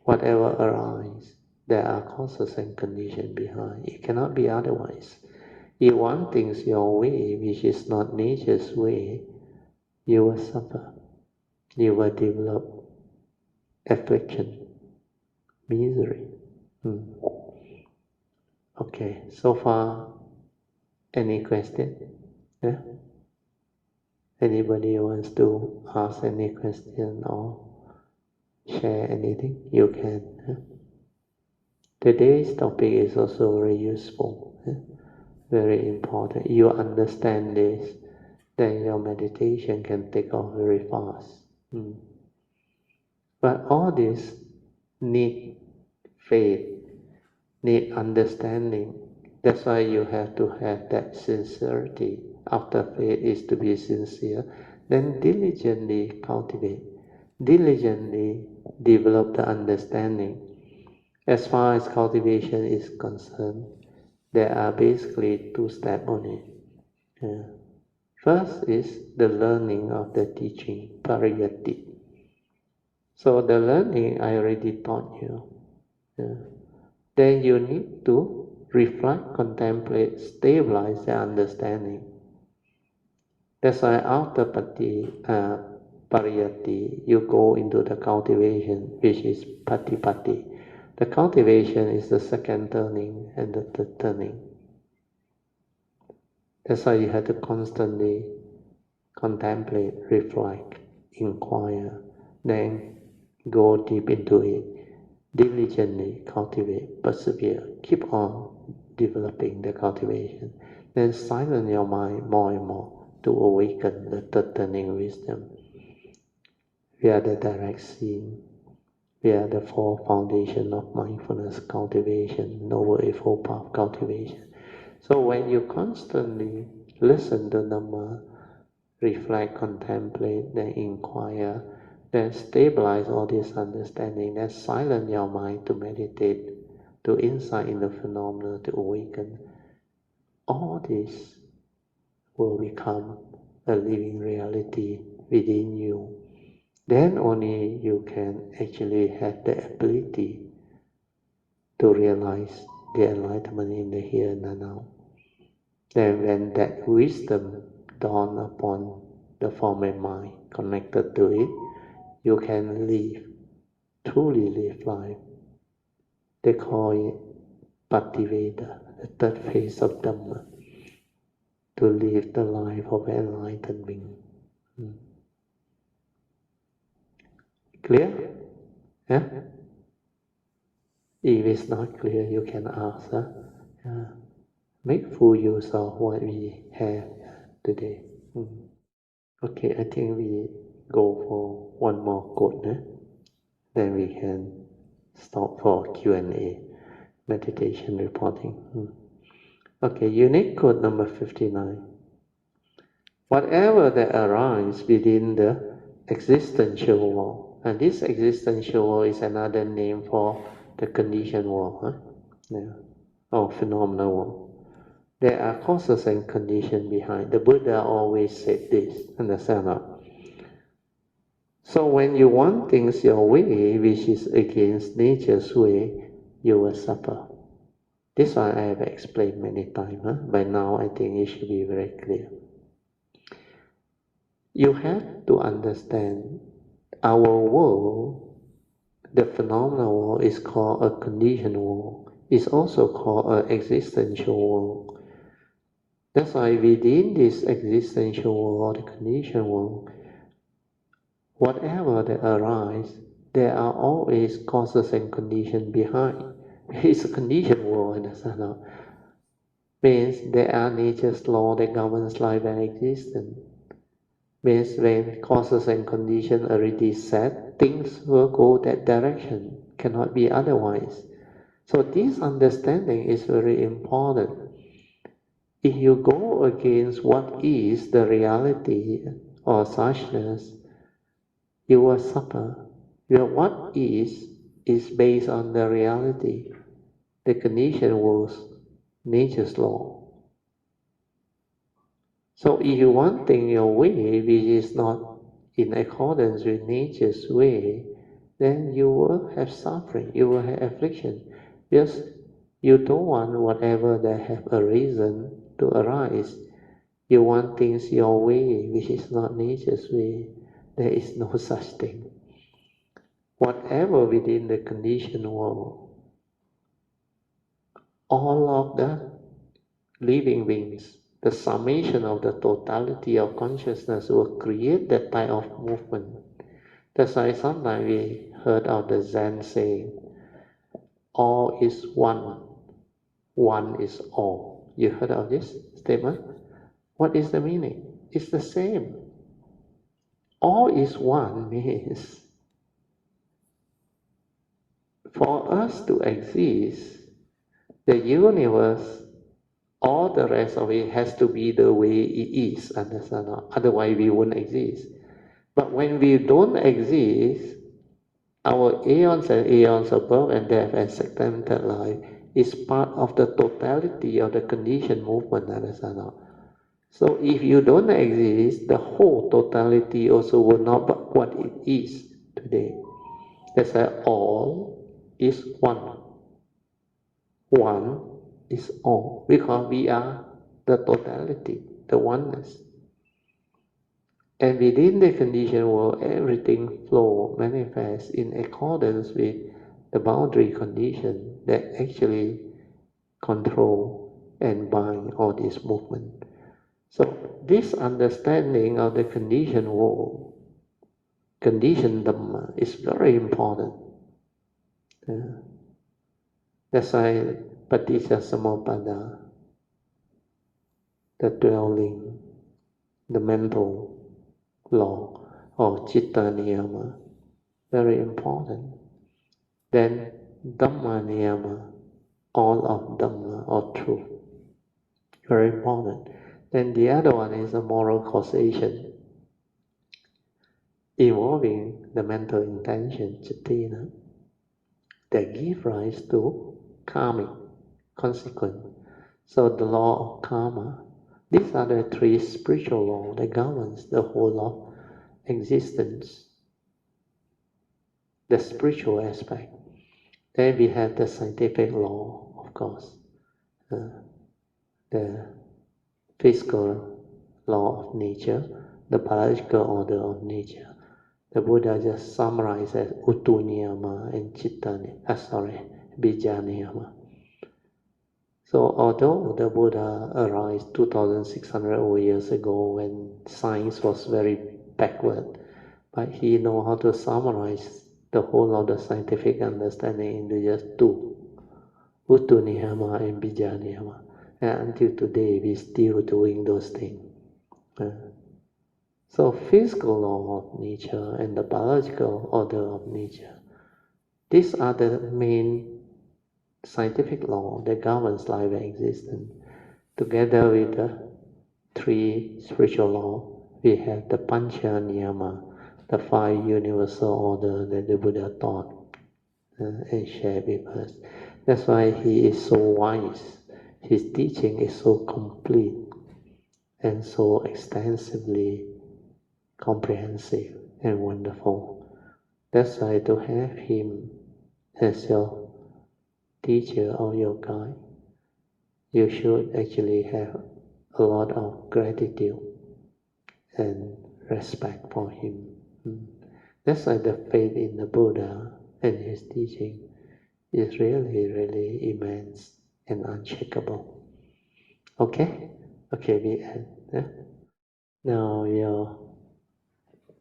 Whatever arises, there are causes and conditions behind. It cannot be otherwise. If one thinks your way, which is not nature's way, you will suffer. You will develop affliction, misery. Okay, so far, any question? Yeah? Anybody wants to ask any question or share anything? You can. Yeah? Today's topic is also very useful, very important. You understand this, then your meditation can take off very fast. But all this need faith, need understanding. That's why you have to have that sincerity. After faith is to be sincere, then diligently cultivate, diligently develop the understanding. As far as cultivation is concerned, there are basically two steps on it. First is the learning of the teaching, pariyatti. So the learning I already taught you. Then you need to reflect, contemplate, stabilize the understanding. That's why after pariyatti, you go into the cultivation, which is patipatti. The cultivation is the second turning and the third turning. That's why you have to constantly contemplate, reflect, inquire, then go deep into it. Diligently cultivate, persevere, keep on developing the cultivation. Then silence your mind more and more to awaken the third turning wisdom. Via the direct seeing, via the four foundation of mindfulness cultivation, Noble Eightfold Path cultivation. So when you constantly listen to Dhamma, reflect, contemplate, then inquire, then stabilize all this understanding, then silence your mind to meditate, to insight in the phenomena, to awaken. All this will become a living reality within you. Then only you can actually have the ability to realize the enlightenment in the here and the now. Then when that wisdom dawns upon the form and mind connected to it, you can live, truly live life. They call it Pativeda, the third phase of Dhamma, to live the life of enlightened being. Clear? Yeah? If it's not clear, you can ask. Make full use of what we have today. Okay, I think we go for one more quote. Then we can stop for Q&A, meditation reporting. Okay, unique quote number 59. Whatever that arises within the existential world, and this existential world is another name for the conditioned world, or phenomenal world. There are causes and conditions behind. The Buddha always said this, understand that? So when you want things your way, which is against nature's way, you will suffer. This one I have explained many times. By now I think it should be very clear. You have to understand our world, the phenomenal world, is called a conditioned world. It's also called an existential world. That's why within this existential world, the conditioned world, whatever that arises, there are always causes and conditions behind. It's a conditioned world, understand? Means there are nature's law that governs life and existence. Means when causes and conditions already set, things will go that direction, cannot be otherwise. So this understanding is very important. If you go against what is the reality or suchness, you will suffer. What is based on the reality, the condition was nature's law. So if you want things your way, which is not in accordance with nature's way, then you will have suffering, you will have affliction. Because you don't want whatever that have a reason to arise. You want things your way, which is not nature's way. There is no such thing. Whatever within the conditioned world, all of the living beings, the summation of the totality of consciousness will create that type of movement. That's why sometimes we heard of the Zen saying, all is one, one is all. You heard of this statement? What is the meaning? It's the same. All is one means for us to exist, the universe, all the rest of it has to be the way it is, understand? Otherwise we won't exist. But when we don't exist, our aeons and aeons of birth and death and segmented life is part of the totality of the conditioned movement, understand? So if you don't exist, the whole totality also will not be what it is today. That's why all is one. One is all, because we are the totality, the oneness. And within the conditioned world, everything flows, manifests in accordance with the boundary condition that actually control and bind all this movement. So this understanding of the conditioned world, conditioned Dhamma, is very important. That's why Paticca the dwelling, the mental law, or Citta Niyama, very important. Then Dhamma Niyama, all of Dhamma or truth, very important. Then the other one is the moral causation. involving the mental intention, chitina, that give rise to karmic consequence. So the law of karma, these are the three spiritual laws that governs the whole of existence, the spiritual aspect. Then we have the scientific law, of course, the physical law of nature, the biological order of nature. The Buddha just summarized as Uttu Niyama and Chitta, Bija Niyama. So although the Buddha arrived 2,600 over years ago when science was very backward, but he know how to summarize the whole of the scientific understanding into just two, Uttu Niyama and Bija Niyama. And until today, we still doing those things. So physical law of nature and the biological order of nature, these are the main scientific law that governs life and existence. Together with the three spiritual laws, we have the Pancha Niyama, the five universal order that the Buddha taught and shared with us. That's why he is so wise. His teaching is so complete and so extensively comprehensive and wonderful. That's why to have him as your teacher or your guide, you should actually have a lot of gratitude and respect for him. That's why the faith in the Buddha and his teaching is really, really immense and unshakable. Okay? Okay, we end. Now we'll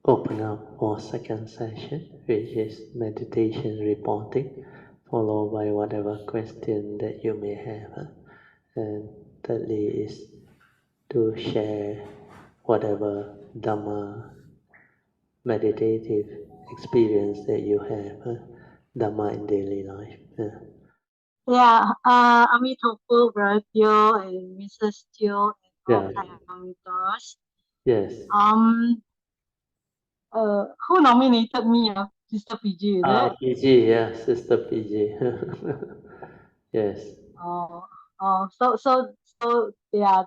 open up for second session, which is meditation reporting, followed by whatever question that you may have. And thirdly is to share whatever Dhamma meditative experience that you have, Dhamma in daily life. Yeah, Amitabha, Brother Teo and Mrs. Teo and all Yeah. parameters. Yes. Who nominated me? Sister PG, is it? PG, yeah, Sister PG. Yes. So they are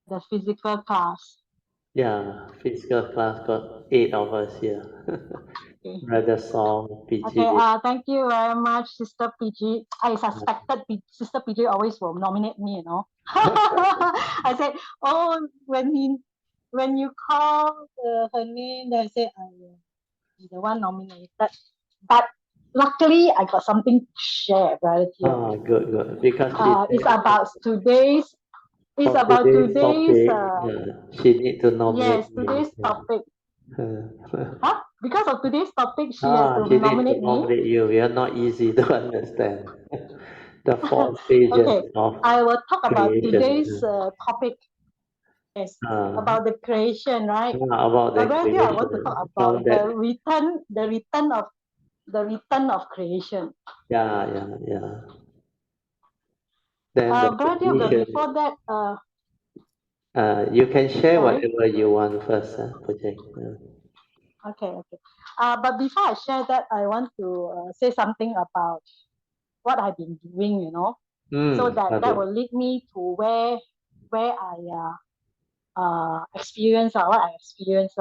the physical class. Yeah, physical class got 8 of us here. Okay. Brother Song, PG. Okay. Thank you very much, Sister PG. I suspected Sister PG always will nominate me. I said, when you call her name, then I said I will be the one nominated. But luckily, I got something to share, Brother Teo. Good. Because It's about today's. It's for about today's today's. topic, she need to nominate Yes, me. today's topic. Huh? Because of today's topic, she has to She needs to nominate me. nominate you. We are not easy to understand. The 4 stages Okay, of I will talk about creation. today's topic. Yes, about the creation, right? About the But creation. I want to talk From about that, the return of creation. yeah. Then the But creation. before that, You can share sorry. whatever you want first, Project. Okay. But before I share that, I want to say something about what I've been doing, so that will lead me to where I experience what I experienced,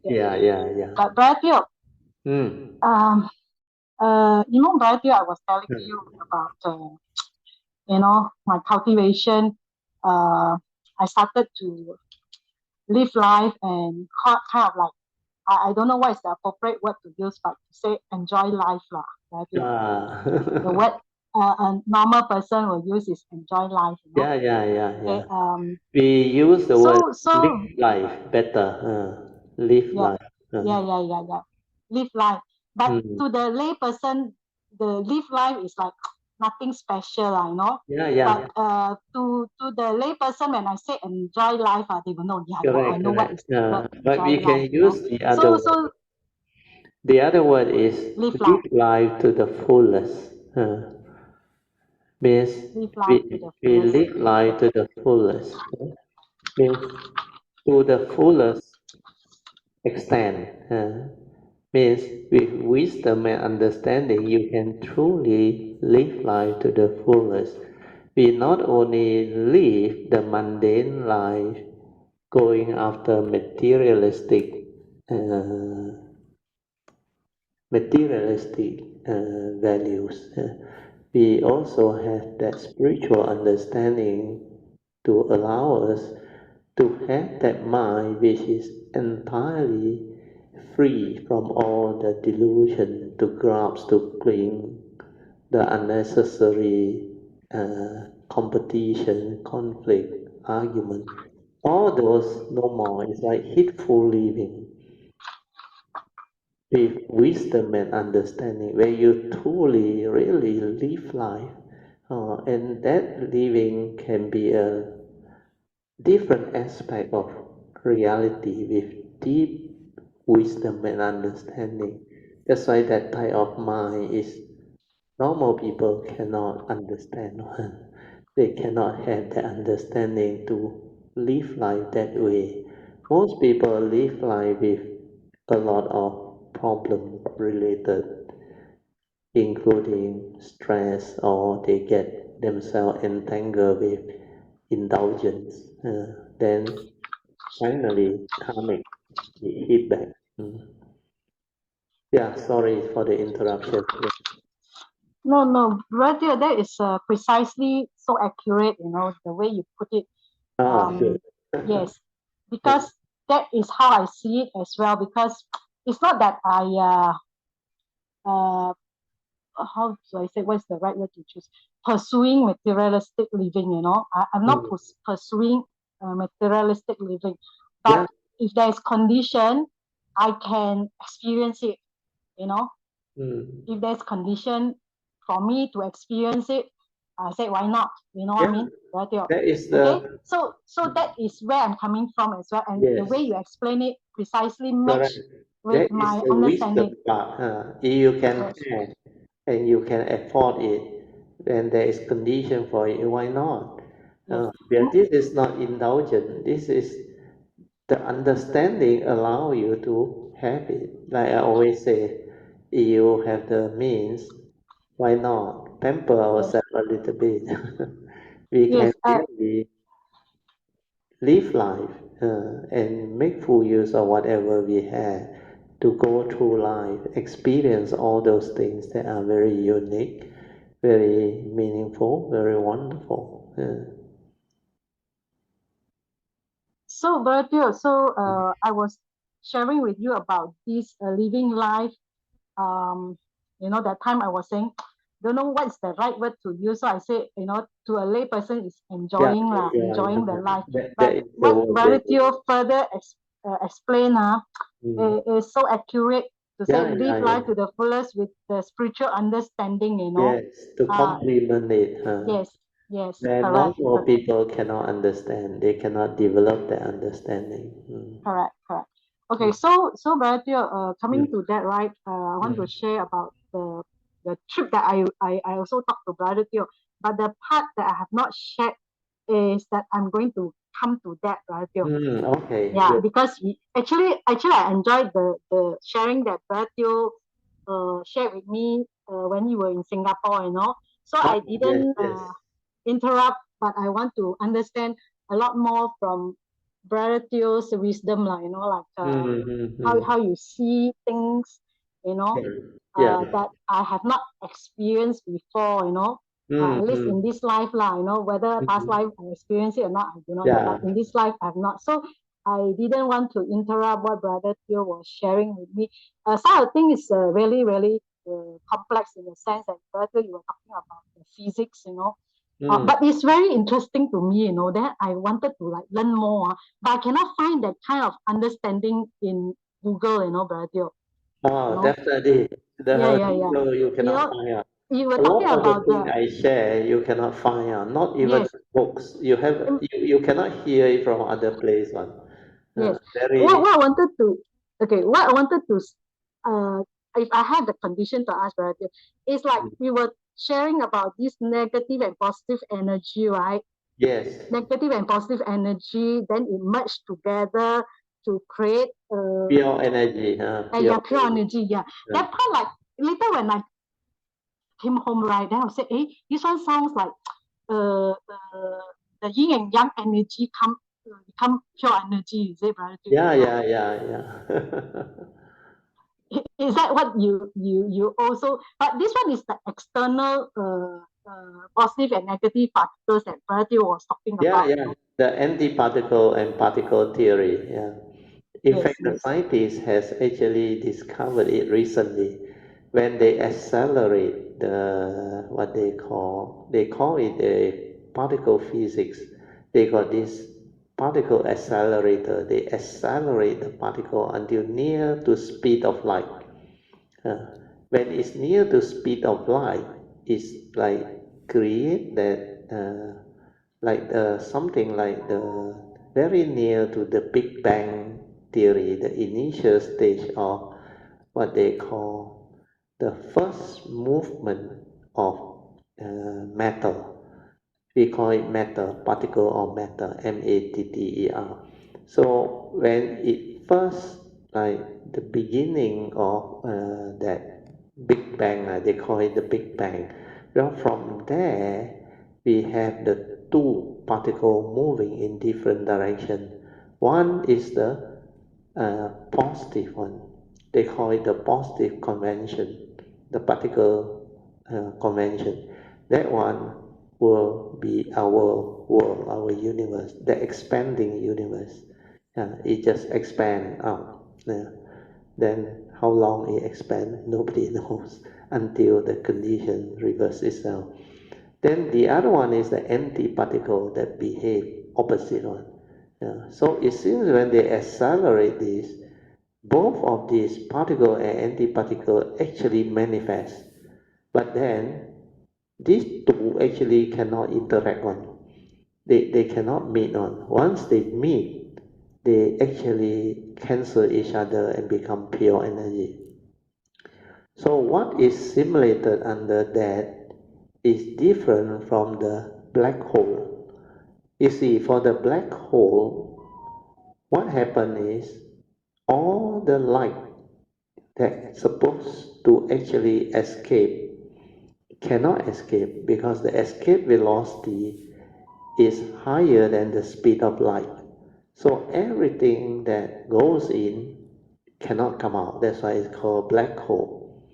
Yeah. But Brother, Brother, I was telling you about my cultivation. I started to live life and kind of like I don't know what is the appropriate word to use, but to say enjoy life lah. The word a normal person will use is enjoy life. Yeah. Okay. We use the word So live life better. Live life. yeah. Live life, but to the lay person, the live life is like nothing special, Yeah. But to the lay person, when I say enjoy life, they will know. I know what is the word But enjoy we can life. use the other word. So The other word is live life. live life to the fullest. Means Live life to the we fullest. live life to the fullest. Means to the fullest extend. Means with wisdom and understanding, you can truly live life to the fullest. We not only live the mundane life, going after uh, materialistic values. We also have that spiritual understanding to allow us to have that mind which is entirely free from all the delusion, to grasp, to cling, the unnecessary competition, conflict, argument. All those no more. It's like hateful living with wisdom and understanding, where you truly, really live life. And that living can be a different aspect of reality with deep wisdom and understanding. That's why that type of mind is normal people cannot understand. They cannot have the understanding to live life that way. Most people live life with a lot of problem related, including stress, or they get themselves entangled with indulgence. Then finally, karmic hit back. Yeah, sorry for the interruption. Yeah. No, brother, that is precisely so accurate, the way you put it. Good. Yes, because that is how I see it as well. Because it's not that uh, how do I say, what's the right word to choose? Pursuing materialistic living, I'm not pursuing materialistic living, but Yeah. if there's condition, I can experience it, you know. If there's condition for me to experience it, I say why not? You know what I Yeah. mean? Right there. That is Okay, the so that is where I'm coming from as well, and the way yes. you explain it precisely match Correct. with That is my the wisdom understanding. part. If you can Yes. have and you can afford it, then there is condition for it. Why not? Yes. But this is not indulgent. This is the understanding allow you to have it. Like I always say, if you have the means, why not pamper Yes. ourselves a little bit? We can Yes. really live life and make full use of whatever we have to go through life, experience all those things that are very unique, very meaningful, very wonderful. So, Bertil, I was sharing with you about this living life. Um, that time I was saying, don't know what's the right word to use. So I say, to a lay person is Yeah, enjoying lah, yeah, enjoying the life. that But is the what word that. Bertil further explain Mm. is so accurate to say Yeah, live yeah, yeah. life to the fullest with the spiritual understanding. Yes, to Uh, complement it. yes, yes, Where correct. normal people cannot understand, they cannot develop that understanding. Correct, correct. Okay, Mm. so Bharatiya, coming Mm. to that, right? I want to Mm. share about the trip that I also talked to Bharatiya, but the part that I have not shared is that I'm going to come to that, Bharatiya. Okay, Yeah, good. because actually I enjoyed the sharing that Bharatiya shared with me when you were in Singapore, So Ah, I yes, didn't yes. interrupt, but I want to understand a lot more from Brother Teo's wisdom, like Mm-hmm. how you see things, you know, Yeah. that I have not experienced before, at least in Mm-hmm. this life, whether past Mm-hmm. life I experience it or not, I do not know, Yeah. but in this life I have not. So I didn't want to interrupt what Brother Teo was sharing with me. Some of the things is really, really complex in the sense that Brother Teo, you were talking about the physics, Mm. but it's very interesting to me, that I wanted to like learn more, but I cannot find that kind of understanding in Google, Brother Teo, you Oh, know. definitely. Yeah, The yeah, yeah. Google you You cannot know, find out. you were A lot talking of the about things the I share you cannot find out. Not even yes, books. You have you cannot hear it from other place one. yes. Very. What I wanted to, okay, what I wanted to, uh, if I had the condition to ask Brother, it's like we were sharing about this negative and positive energy, right? Yes. Negative and positive energy, then it merged together to create pure energy. pure energy. Yeah, that part, like later when I came home, right, then I said, hey, this one sounds like the yin and yang energy become pure energy. Is it, brother? Yeah. Is that what you also? But this one is the external positive and negative particles that brother was talking about. Yeah. The antiparticle and particle theory. Yeah. In fact, the scientists has actually discovered it recently when they accelerate the what they call it a particle physics. They got this particle accelerator. They accelerate the particle until near to speed of light. When it's near to speed of light, it's like create that something like the very near to the Big Bang theory, the initial stage of what they call the first movement of matter. We call it matter, particle or matter, matter. So when it first, like the beginning of that Big Bang, they call it the Big Bang. Well, from there, we have the two particles moving in different direction. One is the positive one. They call it the positive convention, the particle convention. That one will be our world, our universe, the expanding universe. It just expands out. Then how long it expands, nobody knows until the condition reverses itself. Then the other one is the anti-particle that behave opposite one. So it seems when they accelerate this, both of these particle and anti-particle actually manifest. But then these two actually cannot interact on. They cannot meet on. Once they meet, they actually cancel each other and become pure energy. So what is simulated under that is different from the black hole. You see, for the black hole, what happens is all the light that's supposed to actually escape cannot escape because the escape velocity is higher than the speed of light. So everything that goes in cannot come out. That's why it's called black hole.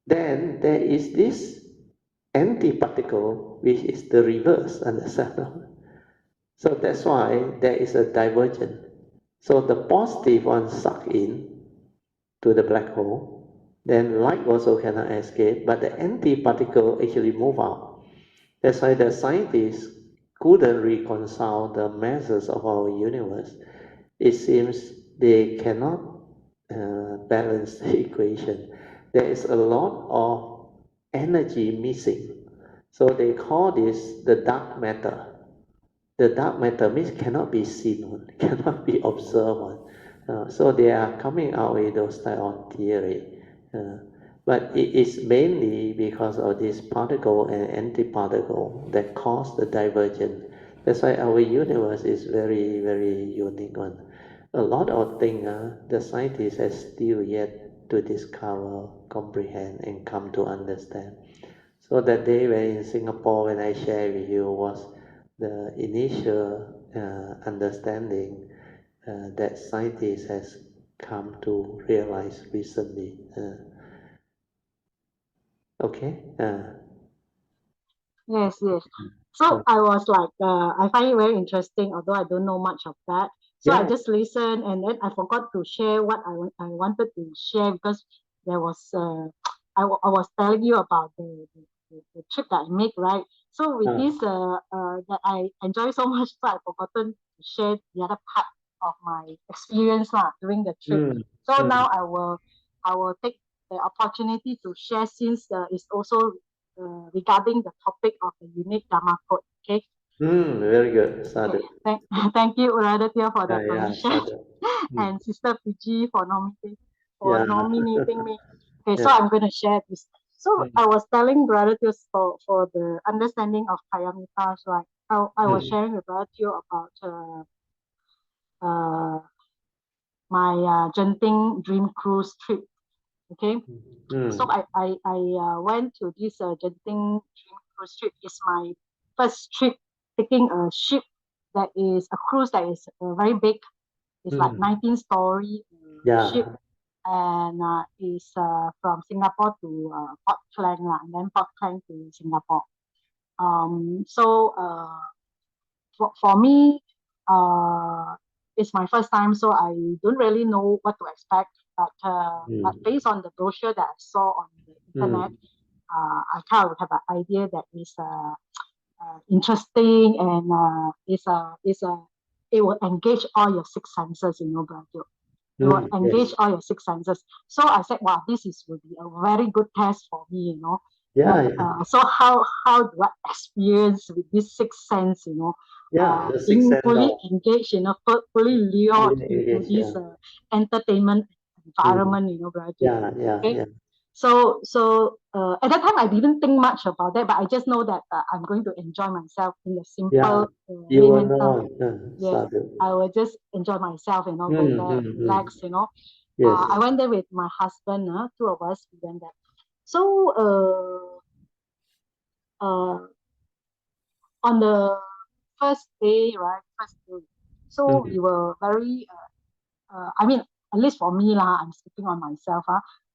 Then there is this antiparticle, which is the reverse, understand? So that's why there is a divergence. So the positive one suck in to the black hole, then light also cannot escape, but the antiparticle actually move out. That's why the scientists couldn't reconcile the masses of our universe. It seems they cannot balance the equation. There is a lot of energy missing. So they call this the dark matter. The dark matter means cannot be seen, cannot be observed. So they are coming out with those type of theory. But it is mainly because of this particle and antiparticle that cause the divergence. That's why our universe is very, very unique one. A lot of things the scientists have still yet to discover, comprehend, and come to understand. So that day when in Singapore, when I shared with you, was the initial understanding that scientists has come to realize recently. Okay. Yes. So I was like, I find it very interesting, although I don't know much of that. So I just listened, and then I forgot to share what I wanted to share because there was I was telling you about the trip that I made, right? So with this that I enjoy so much, so I forgotten to share the other part of my experience during the trip. So now I will take the opportunity to share since it's also regarding the topic of the unique Dharma code. Okay. Very good. Sadhu. Thank you, Brother Theo, for the permission, Sadhu. and Sister Fiji for nominating me. Okay, Yeah. so I'm going to share this. So I was telling Brother Theo for the understanding of Kayamitas, right? I was sharing with Brother Theo about my Genting dream cruise trip. Okay, so I went to this Genting dream cruise trip. It's my first trip taking a ship that is a cruise that is very big. It's like 19-story ship, and is from Singapore to Port Klang, and then Port Klang to Singapore. So for me, it's my first time, so I don't really know what to expect. But based on the brochure that I saw on the internet, I kind of have an idea that is interesting, and it will engage all your six senses, you know, Brazil. It will engage all your six senses. So I said, wow, will be a very good test for me, you know. So how do I experience with this sixth sense, you know, the sixth being sense fully of engaged, you know, fully lured into this entertainment environment, you know, okay. So at that time I didn't think much about that, but I just know that I'm going to enjoy myself in a simple you will layman term. know. Yes, I will just enjoy myself, you know, go there, relax, you know. Yes. I went there with my husband, two of us, we went there. So on the first day, right? So we were very, I mean, at least for me lah, I'm speaking on myself.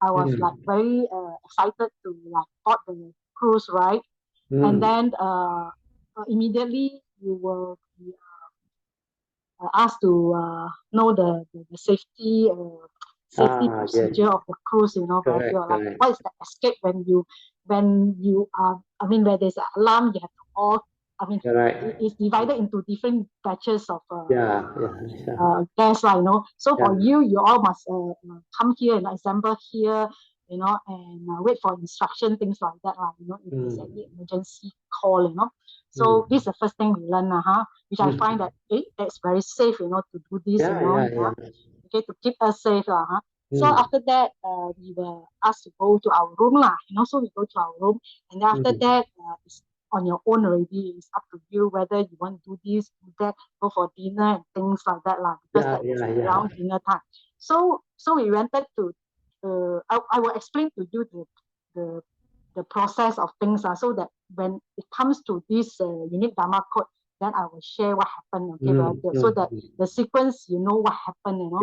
I was like very excited to like board the cruise, right? And then immediately you will be asked to know the safety procedure of the cruise, you know, Correct, like what is the escape when you are, I mean, where there's an alarm, you have to all, I mean, it's divided into different batches of guests, you know. So for you all must come here and assemble here, you know, and wait for instruction, things like that, you know, if there's any emergency call, you know. So this is the first thing we learn, which I find that that's very safe, you know, to do this, you know, okay, to keep us safe, So after that, we were asked to go to our room, you know. So we go to our room, and then after that, it's on your own already. It's up to you whether you want to do this, do that, go for dinner and things like that, because that is around dinner time. So we wanted to, I will explain to you the process of things, so that when it comes to this unique Dharma code, then I will share what happened, okay, so that the sequence, you know what happened, you know.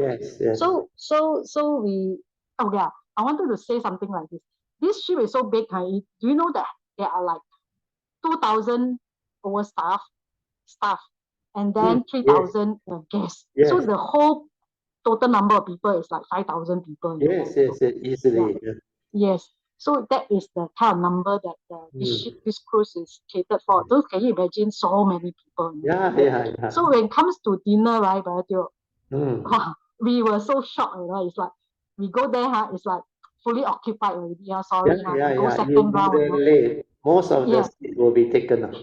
So we, I wanted to say something like this. This ship is so big, do you know that there are like 2,000 over staff, and then 3,000 guests. So the whole total number of people is like 5,000 people. Easily. Yes. So that is the kind of number that this cruise is catered for. Those, can you imagine so many people? So when it comes to dinner, right, we were so shocked, you know. It's like we go there, it's like fully occupied already. Sorry, we go second round. Late. Most of the seat will be taken up.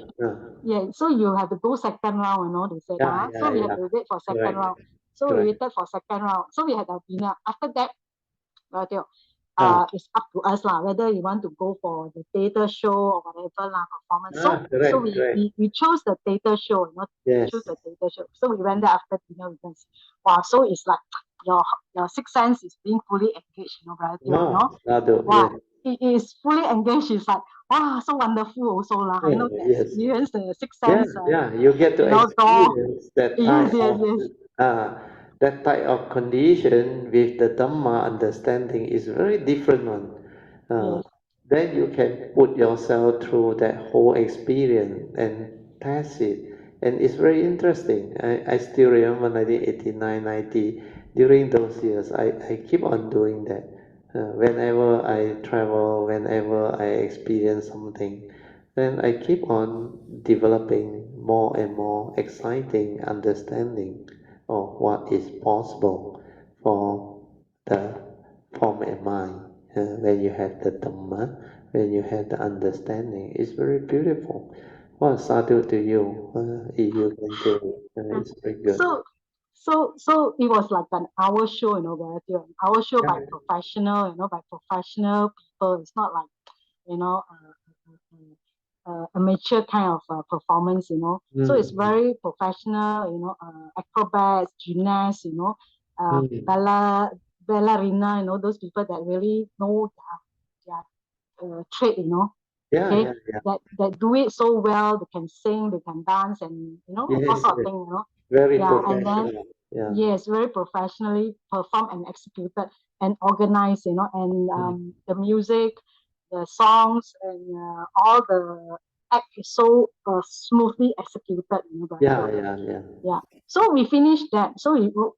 Yeah, so you have to go second round, you know, they said. So we have to wait for second round. So we waited for second round. So we had our dinner. After that, it's up to us whether you want to go for the theater show or whatever performance. So we chose the theater show, you know, choose the theater show. So we went there after dinner. We can see, wow, so it's like your sixth sense is being fully engaged, you know, right? Wow, it is fully engaged. It's like, wow, so wonderful also you know, to experience the sixth sense. You get to experience yes. that type of condition with the Dhamma understanding is very different one. Then you can put yourself through that whole experience and test it. And it's very interesting. I still remember 1989, 90. During those years, I keep on doing that. Whenever I travel, whenever I experience something, then I keep on developing more and more exciting understanding of what is possible for the form and mind. When you have the Dhamma, when you have the understanding, it's very beautiful. Well, sadhu to you, if you can do it, it's very good. So it was like an hour show, you know, an hour show by professional, you know, by professional people. It's not like, you know, amateur kind of performance, So it's very professional, acrobats, gymnasts, ballerina, those people that really know their trade, Yeah, okay, yeah, yeah. that do it so well. They can sing, they can dance, and all Yes, sort of yes. thing, Very Yeah, and then professional. Yeah. yes, very professionally performed and executed and organized, and the music, the songs, and all the act is so smoothly executed, Yeah, Brazil. yeah, yeah. Yeah. So we finished that. So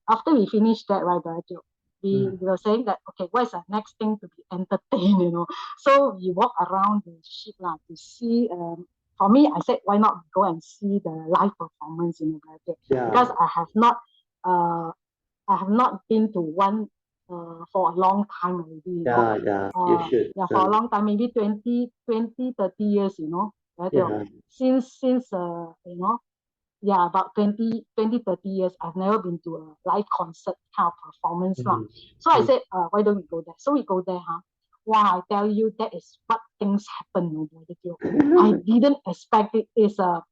after we finished that, right, Brazil, we were saying that, okay, what's the next thing to be entertained, So we walk around the ship to see. For me, I said, why not go and see the live performance, Brazil? Yeah. Because I have not been to one for a long time already. Yeah, yeah. You should. Yeah, for a long time, maybe 30 years, Yeah. Since about 30 years, I've never been to a live concert kind of performance. So I said, why don't we go there? So we go there, Wow, I tell you, that is what things happen. I didn't expect it. It's how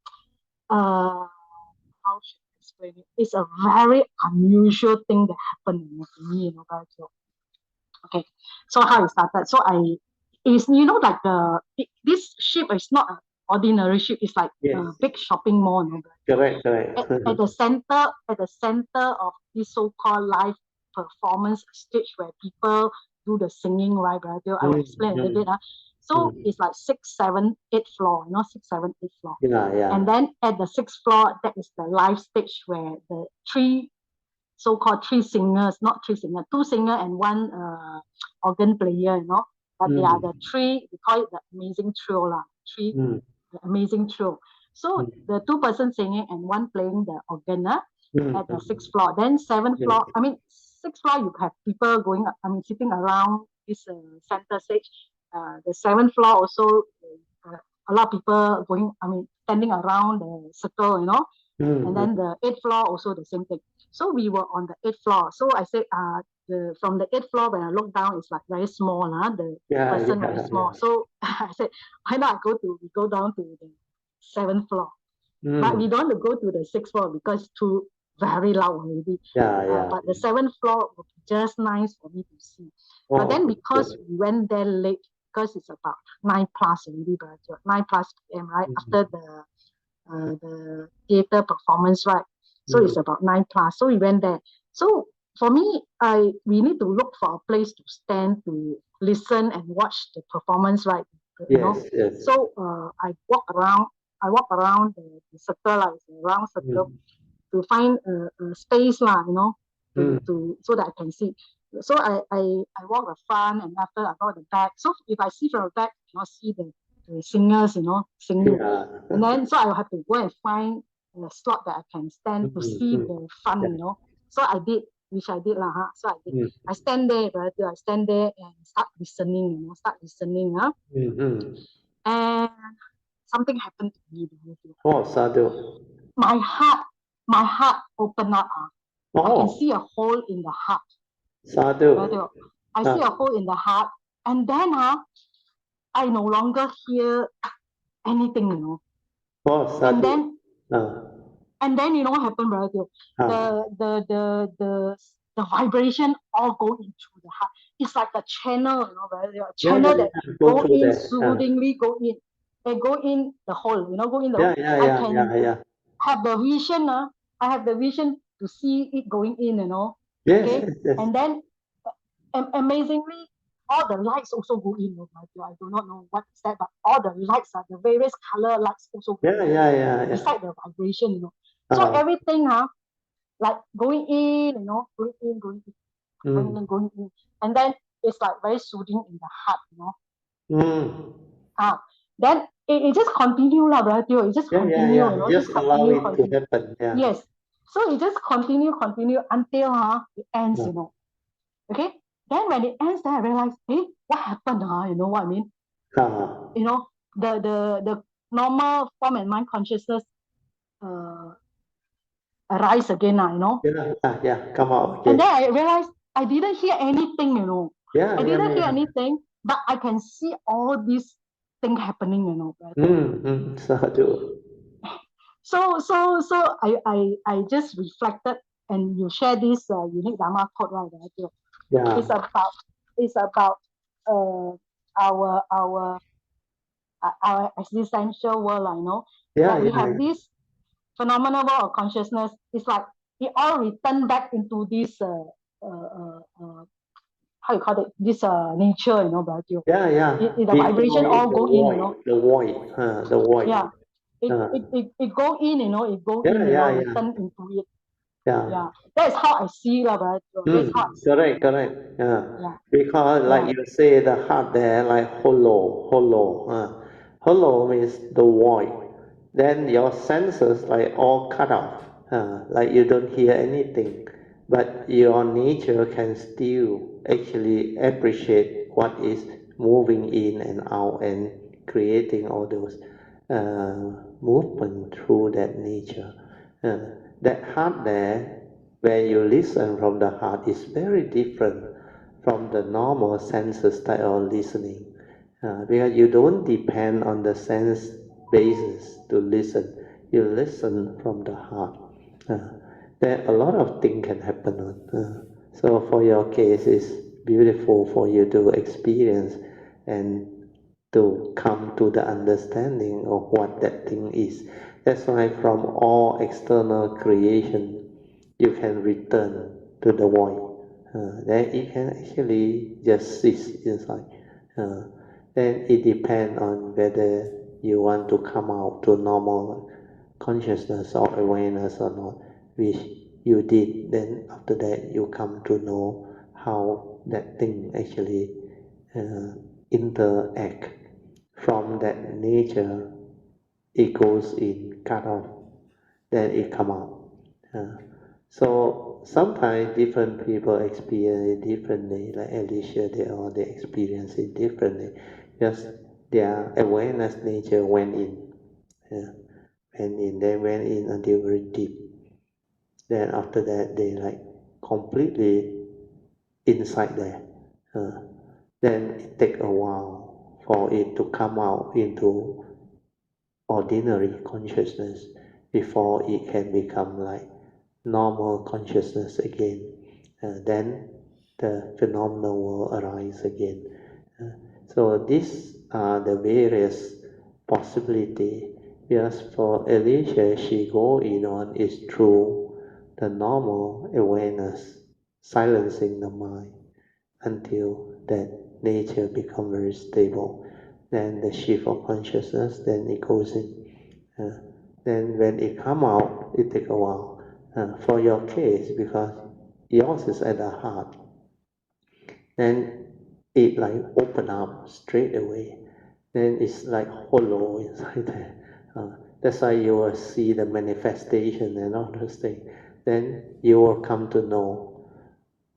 should I explain it? It's a very unusual thing that happened to me, guys. Okay, so how it started. So it's like this ship is not an ordinary ship. It's like Yes. a big shopping mall. Correct, correct. At the center of this so-called live performance stage where people do the singing, right, Brazil? I will explain a little bit. So it's like 6, 7, 8 floor, 6, 7, 8 floor. Yeah, yeah. And then at the 6th floor, that is the live stage where the so-called 3 singers, not 3 singers, 2 singers and 1 organ player, But they are the 3, we call it the amazing trio, 3, the amazing trio. So the 2 persons singing and 1 playing the organ at the 6th floor. Then 7th floor, 6th floor you have people sitting around this center stage. The 7th floor also a lot of people standing around the circle, And then the 8th floor also the same thing. So we were on the 8th floor. So I said, from the 8th floor when I look down, it's like very small, the person very small. So I said, why not we go down to the 7th floor? But we don't want to go to the 6th floor because it's too very loud already. Yeah, yeah. But the 7th floor would be just nice for me to see. But then because we went there late, because it's about 9 plus already, 9 plus p.m., right? After the theater performance, right? So it's about 9 plus. So we went there. So for me, we need to look for a place to stand to listen and watch the performance, right? Yes, yes. So I walk around the circle, it's a round circle, to find a space, so that I can see. So I walk the front, and after I go the back. So if I see from the back, I cannot see the singers, singing. Yeah. And then so I have to go and find a slot that I can stand to see the fun, So I did, which I did So I did. I stand there, I stand there and start listening, And something happened to me. Oh, sadhu. My heart opened up. I can see a hole in the heart. Sadhu. I see a hole in the heart, and then I no longer hear anything, Oh, sadhu. And then what happened, brother? The vibration all go into the heart. It's like a channel, brother. A channel that go in soothingly, go in. They go in the hole, go in the hole. I can have the vision, I have the vision to see it going in, Yes, yes. And then amazingly, all the lights also go in. I do not know what is that, but all the lights the various color lights also go in. Yeah. Beside the vibration, So everything, like going in, going in, going in. And then it's like very soothing in the heart, Then it just continue, right? It just continue, Just allow it to happen. Yeah. Yes. So it just continue until it ends, Okay. Then when it ends, then I realize, what happened? You know what I mean? The normal form and mind consciousness arise again, Yeah, come out. And then I realized I didn't hear anything, Yeah, I didn't hear anything, but I can see all these thing happening, you know, right? Sadhu. So I just reflected, and you share this unique Dharma quote, right? Yeah. It's about uh, our existential world, you know. Yeah, Like we yeah, have this phenomenal world of consciousness. It's like it all return back into this how you call it, this nature, you know, but yeah, yeah. the We vibration call it all the go in, you know. void, the void. Yeah, Uh, it go in, you know, it go in, yeah, you know, yeah, yeah, return into it. yeah. Yeah, that's how I see it, right? That's how I see it. Correct, correct. Yeah. Yeah, Because like yeah, you say, the heart there like hollow. Hollow means the void. Then your senses like all cut off. Like you don't hear anything. But your nature can still actually appreciate what is moving in and out and creating all those movement through that nature. Uh, that heart there, when you listen from the heart, is very different from the normal senses style of listening. Because you don't depend on the sense basis to listen. You listen from the heart. Uh, there a lot of things can happen. So for your case, it's beautiful for you to experience and to come to the understanding of what that thing is. That's why from all external creation, you can return to the void. Then it can actually just sit inside. Uh, then it depends on whether you want to come out to normal consciousness or awareness or not, which you did. Then after that, you come to know how that thing actually interact from that nature. It goes in, cut off, then it come out. So sometimes different people experience it differently. Like Alicia, they experience it differently. Just their awareness nature went in, uh, they went in until very deep. Then after that, they like completely inside there. Uh, then it take a while for it to come out into ordinary consciousness before it can become like normal consciousness again. Then the phenomenal will arise again. Uh, so these are the various possibility. Yes, for Alicia, she go in on is through the normal awareness, silencing the mind until that nature become very stable. Then the shift of consciousness, then it goes in. Uh, then when it come out, it take a while. For your case, because yours is at the heart, then it like open up straight away. Then it's like hollow inside there. That's why you will see the manifestation and all those things. Then you will come to know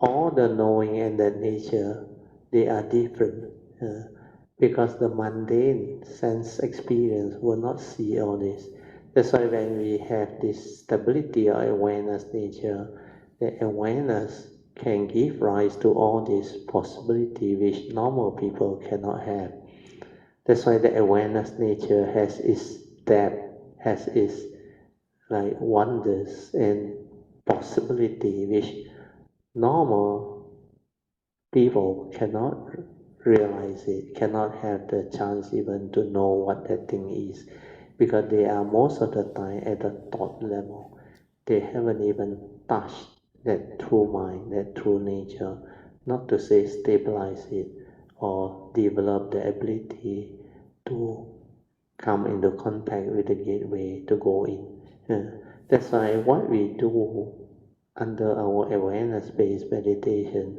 all the knowing and the nature, they are different. Because the mundane sense experience will not see all this. That's why when we have this stability or awareness nature, the awareness can give rise to all these possibility which normal people cannot have. That's why the awareness nature has its depth, has its like wonders and possibility which normal people cannot realize it, cannot have the chance even to know what that thing is, because they are most of the time at the thought level. They haven't even touched that true mind, that true nature, not to say stabilize it or develop the ability to come into contact with the gateway to go in. That's why what we do under our awareness-based meditation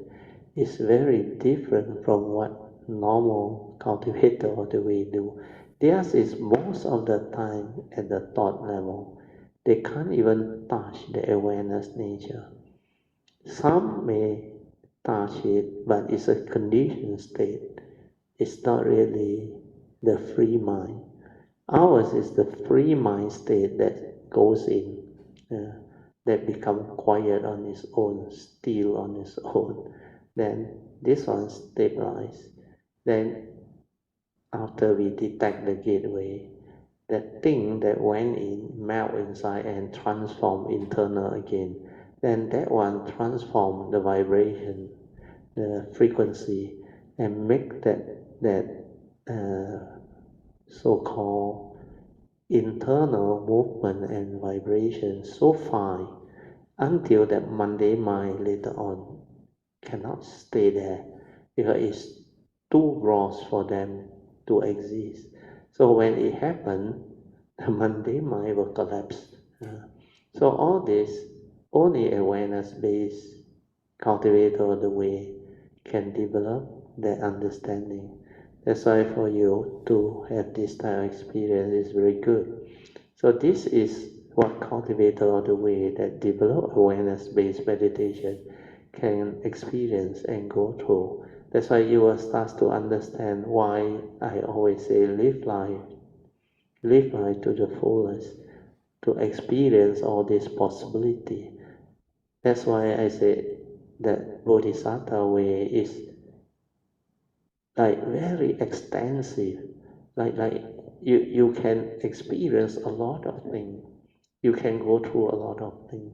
is very different from what normal cultivator or the way do. Theirs is most of the time at the thought level. They can't even touch the awareness nature. Some may touch it, but it's a conditioned state. It's not really the free mind. Ours is the free mind state that goes in, that become quiet on its own, still on its own. Then this one stabilize. Then after we detect the gateway, that thing that went in, melt inside and transform internal again, then that one transform the vibration, the frequency, and make that so-called internal movement and vibration so fine until that Monday mind later on cannot stay there because it's too gross for them to exist. So when it happens, the Monday mind will collapse. So all this, only awareness-based cultivator of the way can develop that understanding. That's why for you to have this type of experience is very good. So this is what cultivator of the way that develop awareness-based meditation can experience and go through. That's why you will start to understand why I always say live life to the fullest, to experience all this possibility. That's why I say that Bodhisattva way is like very extensive. Like you can experience a lot of things. You can go through a lot of things,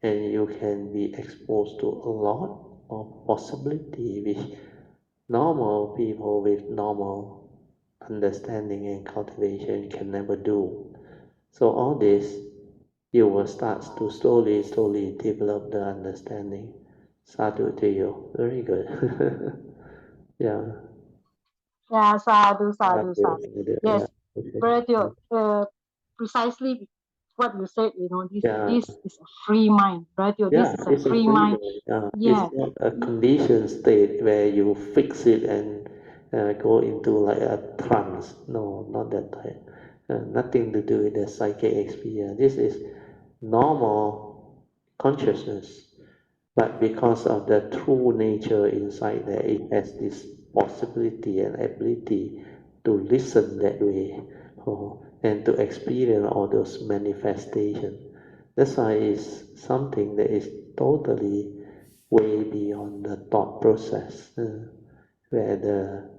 and you can be exposed to a lot of possibility which normal people with normal understanding and cultivation can never do. So all this, you will start to slowly develop the understanding. Sadhu to you. Very good. Yeah. Yeah, sadhu, sadhu, Sadhu, sadhu. sadhu. Yeah. Yes, Okay. very good. Precisely what you said, Yeah. this is a free mind, right? This Yeah, is a it's a free mind. freedom. Yeah, it's Yeah, not a conditioned state where you fix it and go into like a trance. No, not that type. Nothing to do with the psychic experience. This is normal consciousness, but because of the true nature inside there, it has this possibility and ability to listen that way, and to experience all those manifestations. That's why it's something that is totally way beyond the thought process, where the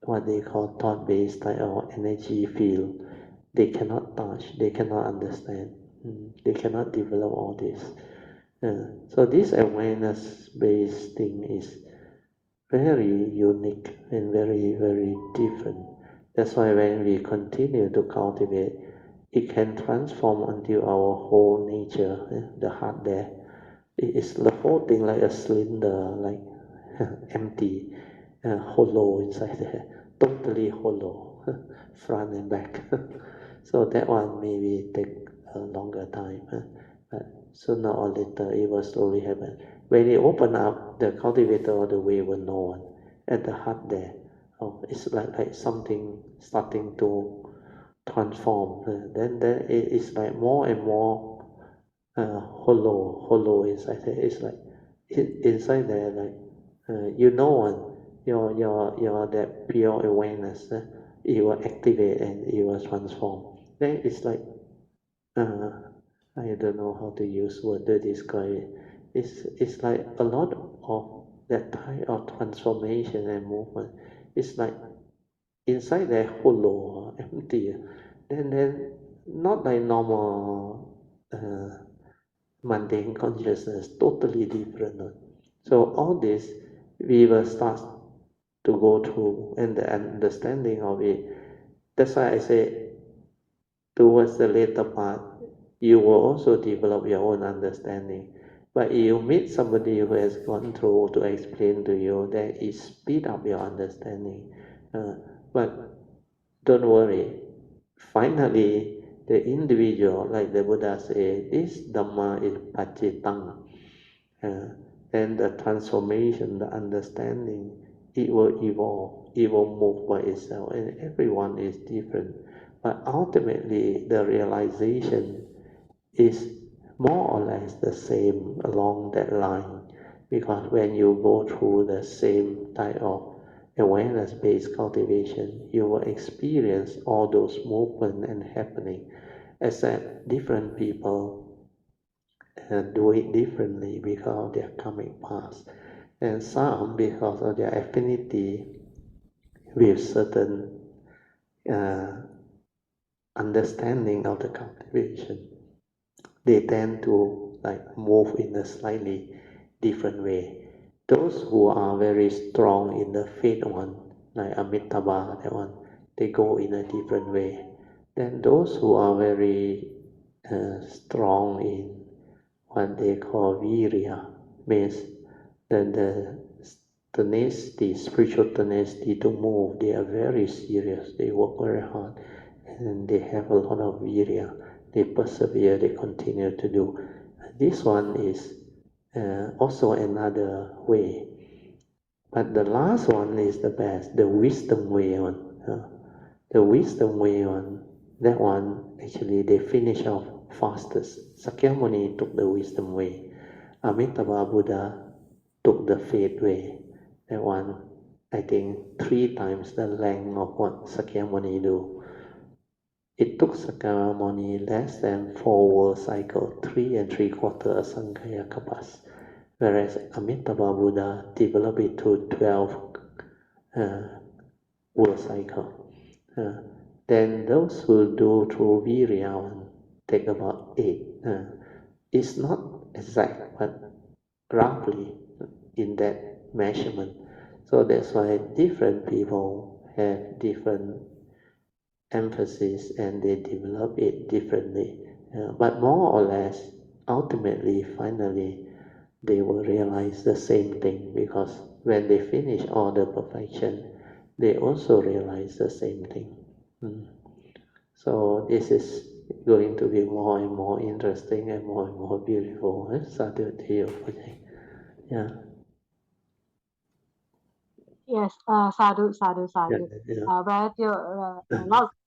what they call thought-based type or energy field, they cannot touch, they cannot understand, they cannot develop all this. So this awareness-based thing is very unique and very different. That's why when we continue to cultivate, it can transform until our whole nature, the heart there. It is the whole thing like a cylinder, like empty, hollow inside there, totally hollow, front and back. So that one maybe take a longer time, but sooner or later it will slowly happen. When it open up, the cultivator of the way will know one at the heart there. Oh, it's like something starting to transform. Then it is like more and more hollow inside there. It's like inside there, like you know one, your that pure awareness, it will activate and it will transform. Then it's like uh, I don't know how to use word to describe it. It's like a lot of that type of transformation and movement. It's like inside there hollow, empty. Then not like normal mundane consciousness, totally different. So all this we will start to go through and the understanding of it. That's why I say towards the later part, you will also develop your own understanding. But if you meet somebody who has gone through to explain to you, then it speed up your understanding. But don't worry. Finally, the individual, like the Buddha said, this Dhamma is pacitang. And the transformation, the understanding, it will evolve, it will move by itself, and everyone is different. But ultimately, the realization is more or less the same along that line, because when you go through the same type of awareness-based cultivation, you will experience all those movement and happening, except different people do it differently because of their karmic past, and some because of their affinity with certain understanding of the cultivation, they tend to like move in a slightly different way. Those who are very strong in the faith one, like Amitabha, that one, they go in a different way. Then those who are very strong in what they call virya, means the tenacity, spiritual tenacity to move. They are very serious. They work very hard, and they have a lot of virya. They persevere. They continue to do. This one is also another way. But the last one is the best, the wisdom way one. The wisdom way one, that one actually they finish off fastest. Sakyamuni took the wisdom way. Amitabha Buddha took the faith way. That one, I think 3 times the length of what Sakyamuni do. It took Sakyamuni less than 4 world cycle, 3 3/4 Asankhya Kapas, whereas Amitabha Buddha developed it to 12 world cycle. Then those who do through virya take about 8. It's not exact, but roughly in that measurement. So that's why different people have different emphasis and they develop it differently. But more or less, ultimately, finally, they will realize the same thing, because when they finish all the perfection, they also realize the same thing. So this is going to be more and more interesting and more beautiful. Sadhu to you. Yeah. Yes, sadhu, sadhu, sadhu. Yeah. Gratitude,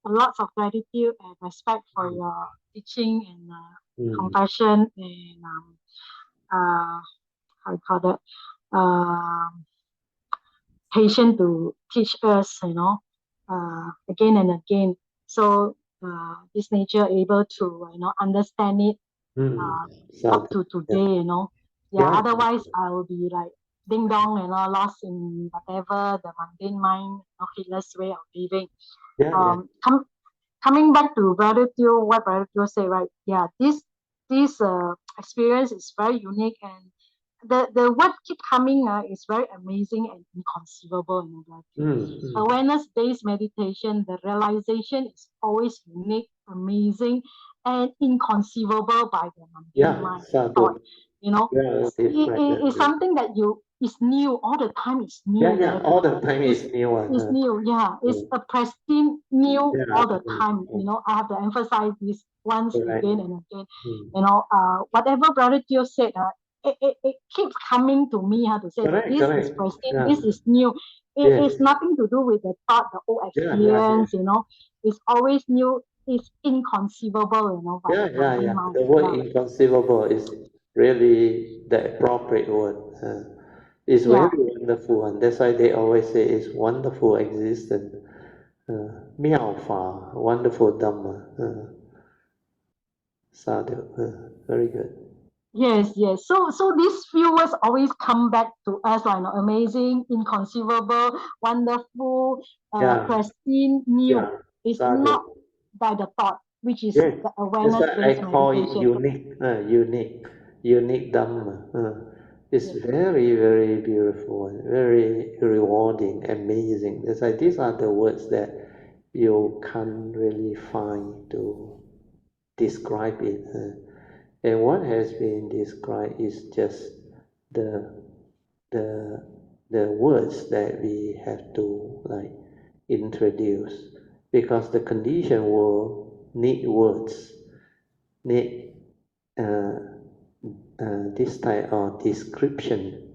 lots of gratitude and respect for your teaching and Mm. compassion and how you call that, patient to teach us, again and again. So this nature able to understand it up to today, Yeah, otherwise I will be like ding dong, lost in whatever the mundane mind, heedless way of living. Coming back to gratitude, what gratitude say, right? Yeah, this experience is very unique, and the what keep coming is very amazing and inconceivable in gratitude. Awareness based meditation, the realization is always unique, amazing, and inconceivable by the mundane mind thought. It's something that is new all the time. It's new. All the time is new. It's new. Yeah, it's a pristine new all the time. I have to emphasize this once again and again. Whatever Brother Teo said, it keeps coming to me to say that this is pristine, this is new. It is nothing to do with the thought, the old experience. It's always new. It's inconceivable. By the mundane mind. The word inconceivable is really the appropriate word. It's very wonderful, and that's why they always say it's wonderful existence. Miao Fa, wonderful Dhamma. Sadhu, very good. Yes. So these few words always come back to us, like amazing, inconceivable, wonderful, pristine, new. It's not by the thought, which is the awareness-based meditation. Unique Dhamma. It's very, very beautiful and very rewarding, amazing. It's like these are the words that you can't really find to describe it. And what has been described is just the words that we have to like introduce, because the conditioned world need words, need this type of description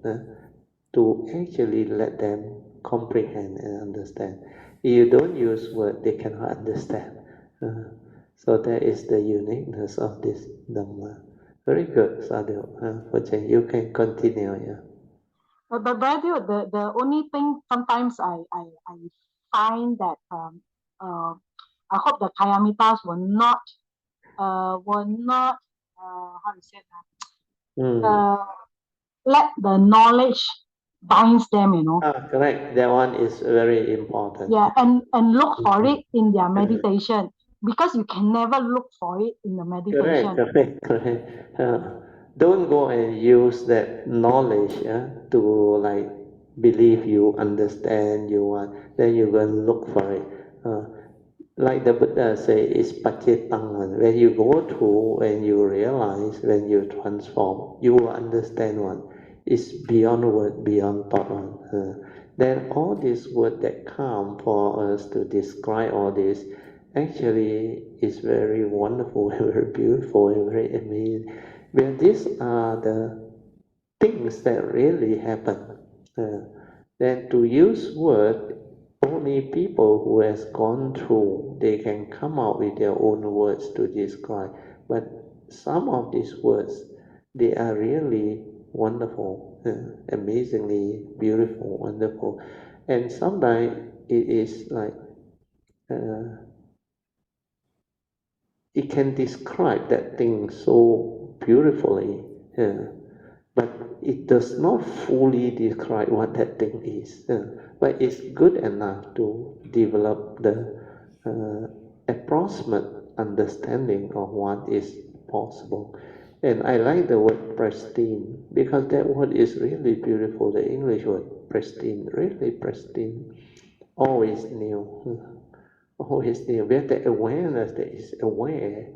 to actually let them comprehend and understand. If you don't use word, they cannot understand. So that is the uniqueness of this Dhamma. Very good, Sadhu. Poh Cheng, you can continue. Yeah. But the only thing sometimes I find that I hope the Kayamitas will not how to say that let the knowledge binds them, you know. Correct. That one is very important. Yeah, and look for it in their meditation, because you can never look for it in the meditation. Correct. Don't go and use that knowledge to like believe you understand you want. Then you go and look for it. Like the Buddha say, it's pacetangan. When you go through, when you realize, when you transform, you will understand one. It's beyond word, beyond thought one. Then all these words that come for us to describe all this, actually is very wonderful, very beautiful, and very amazing. Well, these are the things that really happen. Then to use word, only people who has gone through, they can come out with their own words to describe. But some of these words, they are really wonderful, amazingly beautiful, wonderful. And sometimes it is like, it can describe that thing so beautifully, but it does not fully describe what that thing is. But it's good enough to develop the approximate understanding of what is possible. And I like the word pristine, because that word is really beautiful. The English word pristine, really pristine, always new. Always new. Where the awareness that is aware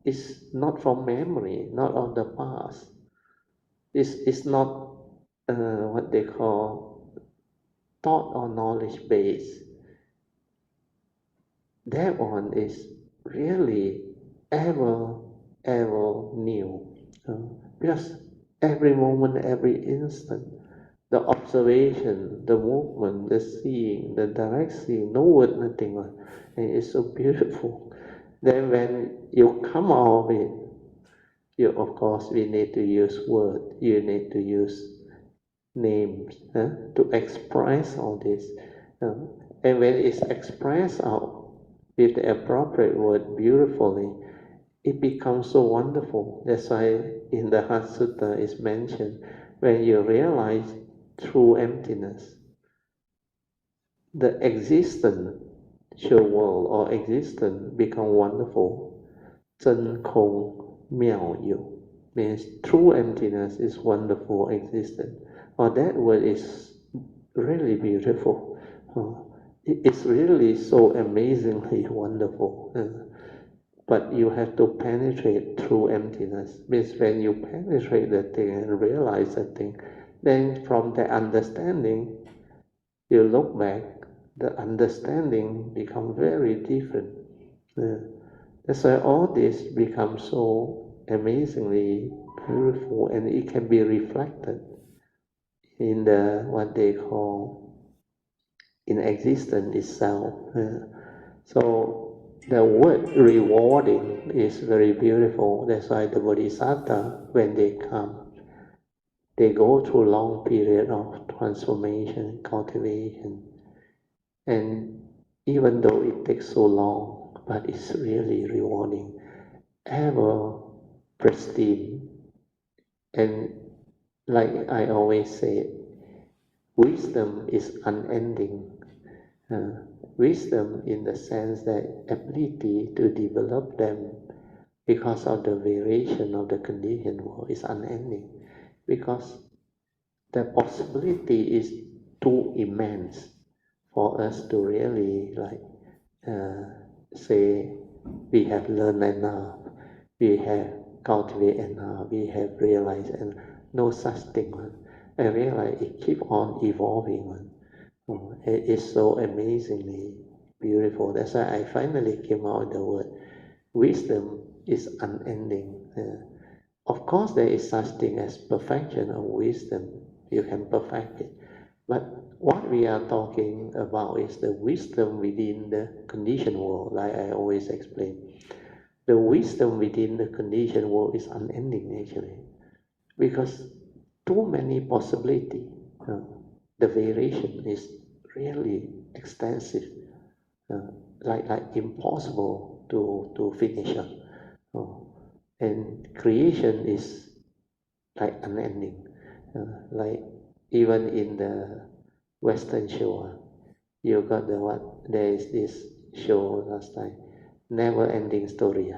is not from memory, not of the past. It's not what they call thought or knowledge base. That one is really ever new. Because every moment, every instant, the observation, the movement, the seeing, the direct seeing, no word, nothing. And it's so beautiful. Then when you come out of it, you, of course, we need to use word. You need to use names to express all this. And when it's expressed out with the appropriate word beautifully, it becomes so wonderful. That's why in the Heart Sutta is mentioned, when you realize true emptiness, the existent world or existence become wonderful. 真空妙有 means true emptiness is wonderful existence. Or that word is really beautiful. It's really so amazingly wonderful. But you have to penetrate through emptiness. Means when you penetrate the thing and realize the thing, then from the understanding, you look back, the understanding becomes very different. That's why all this becomes so amazingly beautiful, and it can be reflected in the what they call in existence itself. So the word rewarding is very beautiful. That's why the Bodhisattva, when they come, they go through long period of transformation, cultivation, and even though it takes so long, but it's really rewarding, ever pristine. And like I always say, wisdom is unending. Wisdom in the sense that ability to develop them because of the variation of the conditioned world is unending. Because the possibility is too immense for us to really say we have learned enough, we have cultivated enough, we have realized, and no such thing. I realize it keep on evolving. It is so amazingly beautiful. That's why I finally came out with the word wisdom is unending. Of course, there is such thing as perfection of wisdom. You can perfect it. But what we are talking about is the wisdom within the conditioned world, like I always explain. The wisdom within the conditioned world is unending, actually, because too many possibilities. The variation is really extensive, like impossible to finish up. And creation is like unending, like even in the Western show, you got the what? There is this show last time, Never Ending Story.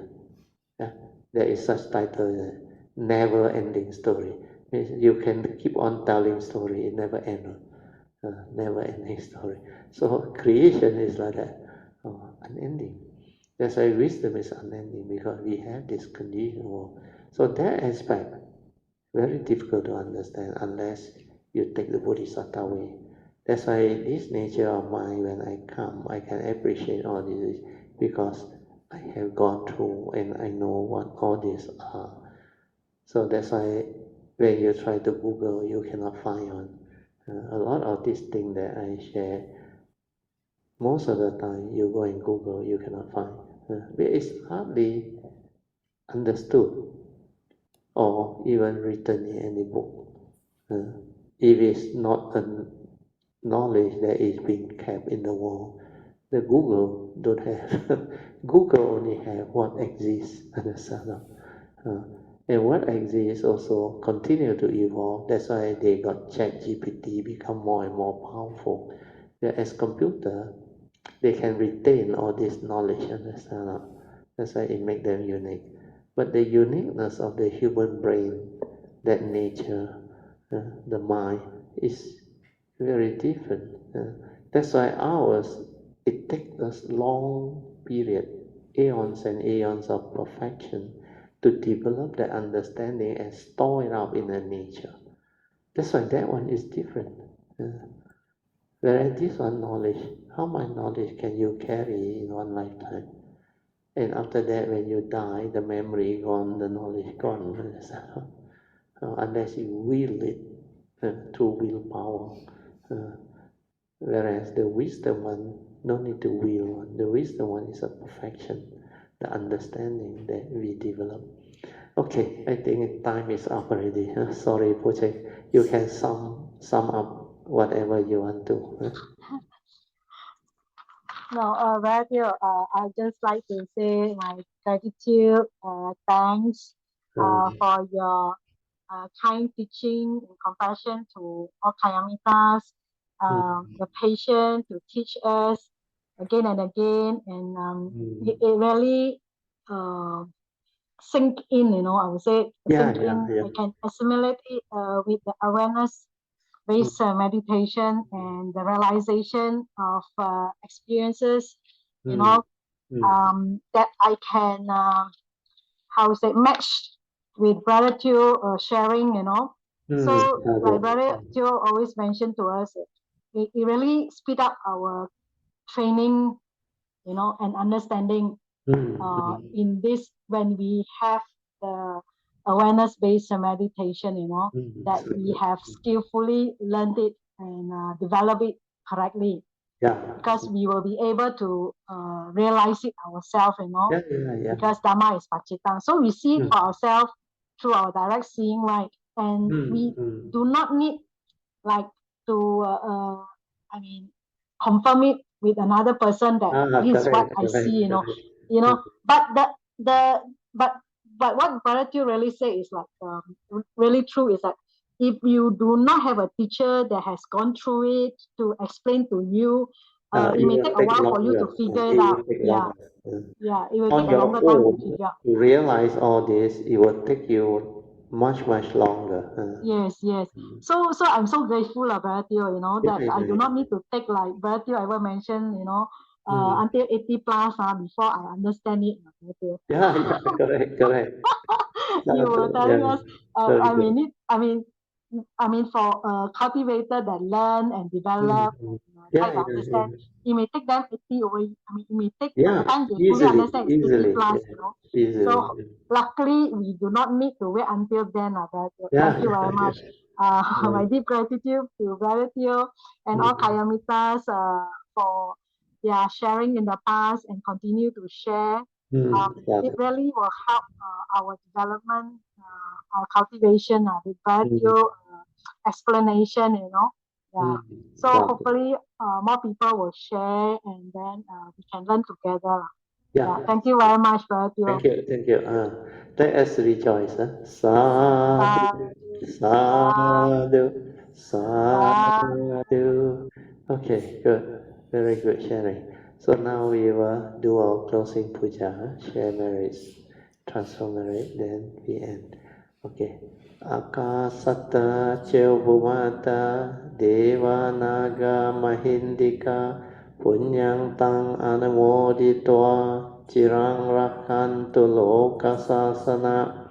Yeah? There is such title, Never Ending Story. Means you can keep on telling story, it never ends. Never ending story. So creation is like that, unending. That's why wisdom is unending, because we have this condition. So that aspect, very difficult to understand unless you take the Bodhisattva way. That's why this nature of mind, when I come, I can appreciate all this because I have gone through and I know what all these are. So that's why when you try to Google, you cannot find on. A lot of these things that I share, most of the time you go in Google, you cannot find. It's hardly understood or even written in any book. If it's not a knowledge that is being kept in the world, the Google don't have. Google only have what exists, understand? And what exists also continue to evolve. That's why they got ChatGPT become more and more powerful. As computer, they can retain all this knowledge, understand? That's why it makes them unique. But the uniqueness of the human brain, that nature, the mind, is very different. That's why ours, it takes us long period, aeons and aeons of perfection to develop that understanding and store it up in the nature. That's why that one is different. Whereas this one knowledge, how much knowledge can you carry in one lifetime? And after that, when you die, the memory gone, the knowledge gone. Unless you will it through willpower. Whereas the wisdom one, no need to will. The wisdom one is a perfection, the understanding that we develop. Okay, I think time is up already. Sorry, Poh Cheng. You can sum up whatever you want to. No, Radio, I just like to say my gratitude, thanks for your kind teaching and compassion to all Kayamitas, the patience to teach us again and again, and it really sink in, I would say sink in. I can assimilate it with the awareness-based meditation and the realization of experiences, that I can, how to say, match with Brother Teo sharing, So like Brother Teo always mentioned to us, it really speed up our training, and understanding in this when we have the awareness-based meditation, that we have skillfully learned it and developed it correctly. Because we will be able to realize it ourselves, because Dharma is Pachitang. So we see it for ourselves through our direct seeing, right? And we do not need like to, confirm it with another person that this is what I see, But but what Brother Teo really say is like really true is that if you do not have a teacher that has gone through it to explain to you, it may take a while for you to figure it out. It will take a longer time to figure out. To realize all this, it will take you much longer. Yes. So I'm so grateful, Brother Teo, that I do not need to take like Brother Teo ever mentioned, until 80 plus before I understand it, Brother Teo. Correct. You were telling us, I mean, for a cultivator that learn and develop and try to understand, it may take them 80 over. It may take by the time they fully understand it's 80 plus, So luckily, we do not need to wait until then. Thank you very much. My deep gratitude to Brother Teo and all Kayamitas for their sharing in the past and continue to share. It really will help our development, our cultivation with Brother Teo explanation, So hopefully more people will share and then we can learn together. Thank you very much, Brother Teo. Thank you. Let us rejoice. Sadhu, sadhu, Sadhu. Okay, good. Very good sharing. So now we will do our closing puja, share merits, transfer merit, then we end. Okay. Akasata Chevumata Deva Naga Mahindika Punyang Tang Anamoditwa Chirang Rakantu Lokasasana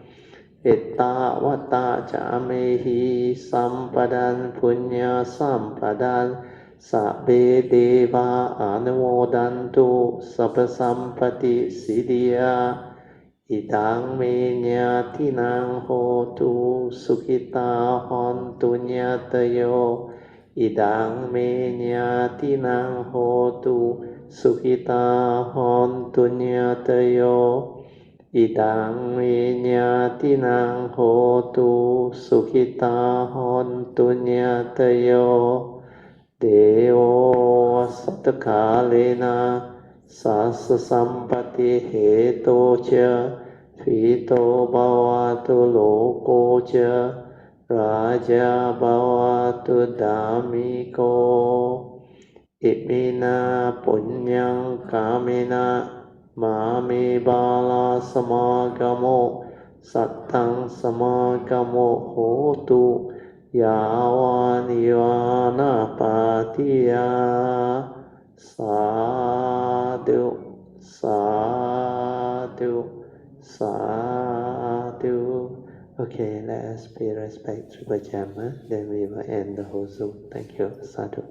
Etta Vata Chamehi Sampadan Punya Sampadan Sabbe Deva Anumodantu Sabbasampati Siddhya Idang me nyatinang hotu sukita hontu nyatayo. Idang me nyatinang hotu sukita hontu nyatayo. Idang me nyatinang hotu sukita hontu nyatayo. Deo Sattakalena Sassa Sampati Heto Cha Fito Bhavatu Loko Cha Raja Bhavatu Dhammiko Imina Punyang Kamina Mami Bala Samagamo Sattang Samagamo Hotu Yavanivana Patiya Sadhu Sadhu Sadhu. Okay, let us pay respect to Pajama, then we will end the whole Zoom. Thank you. Sadhu.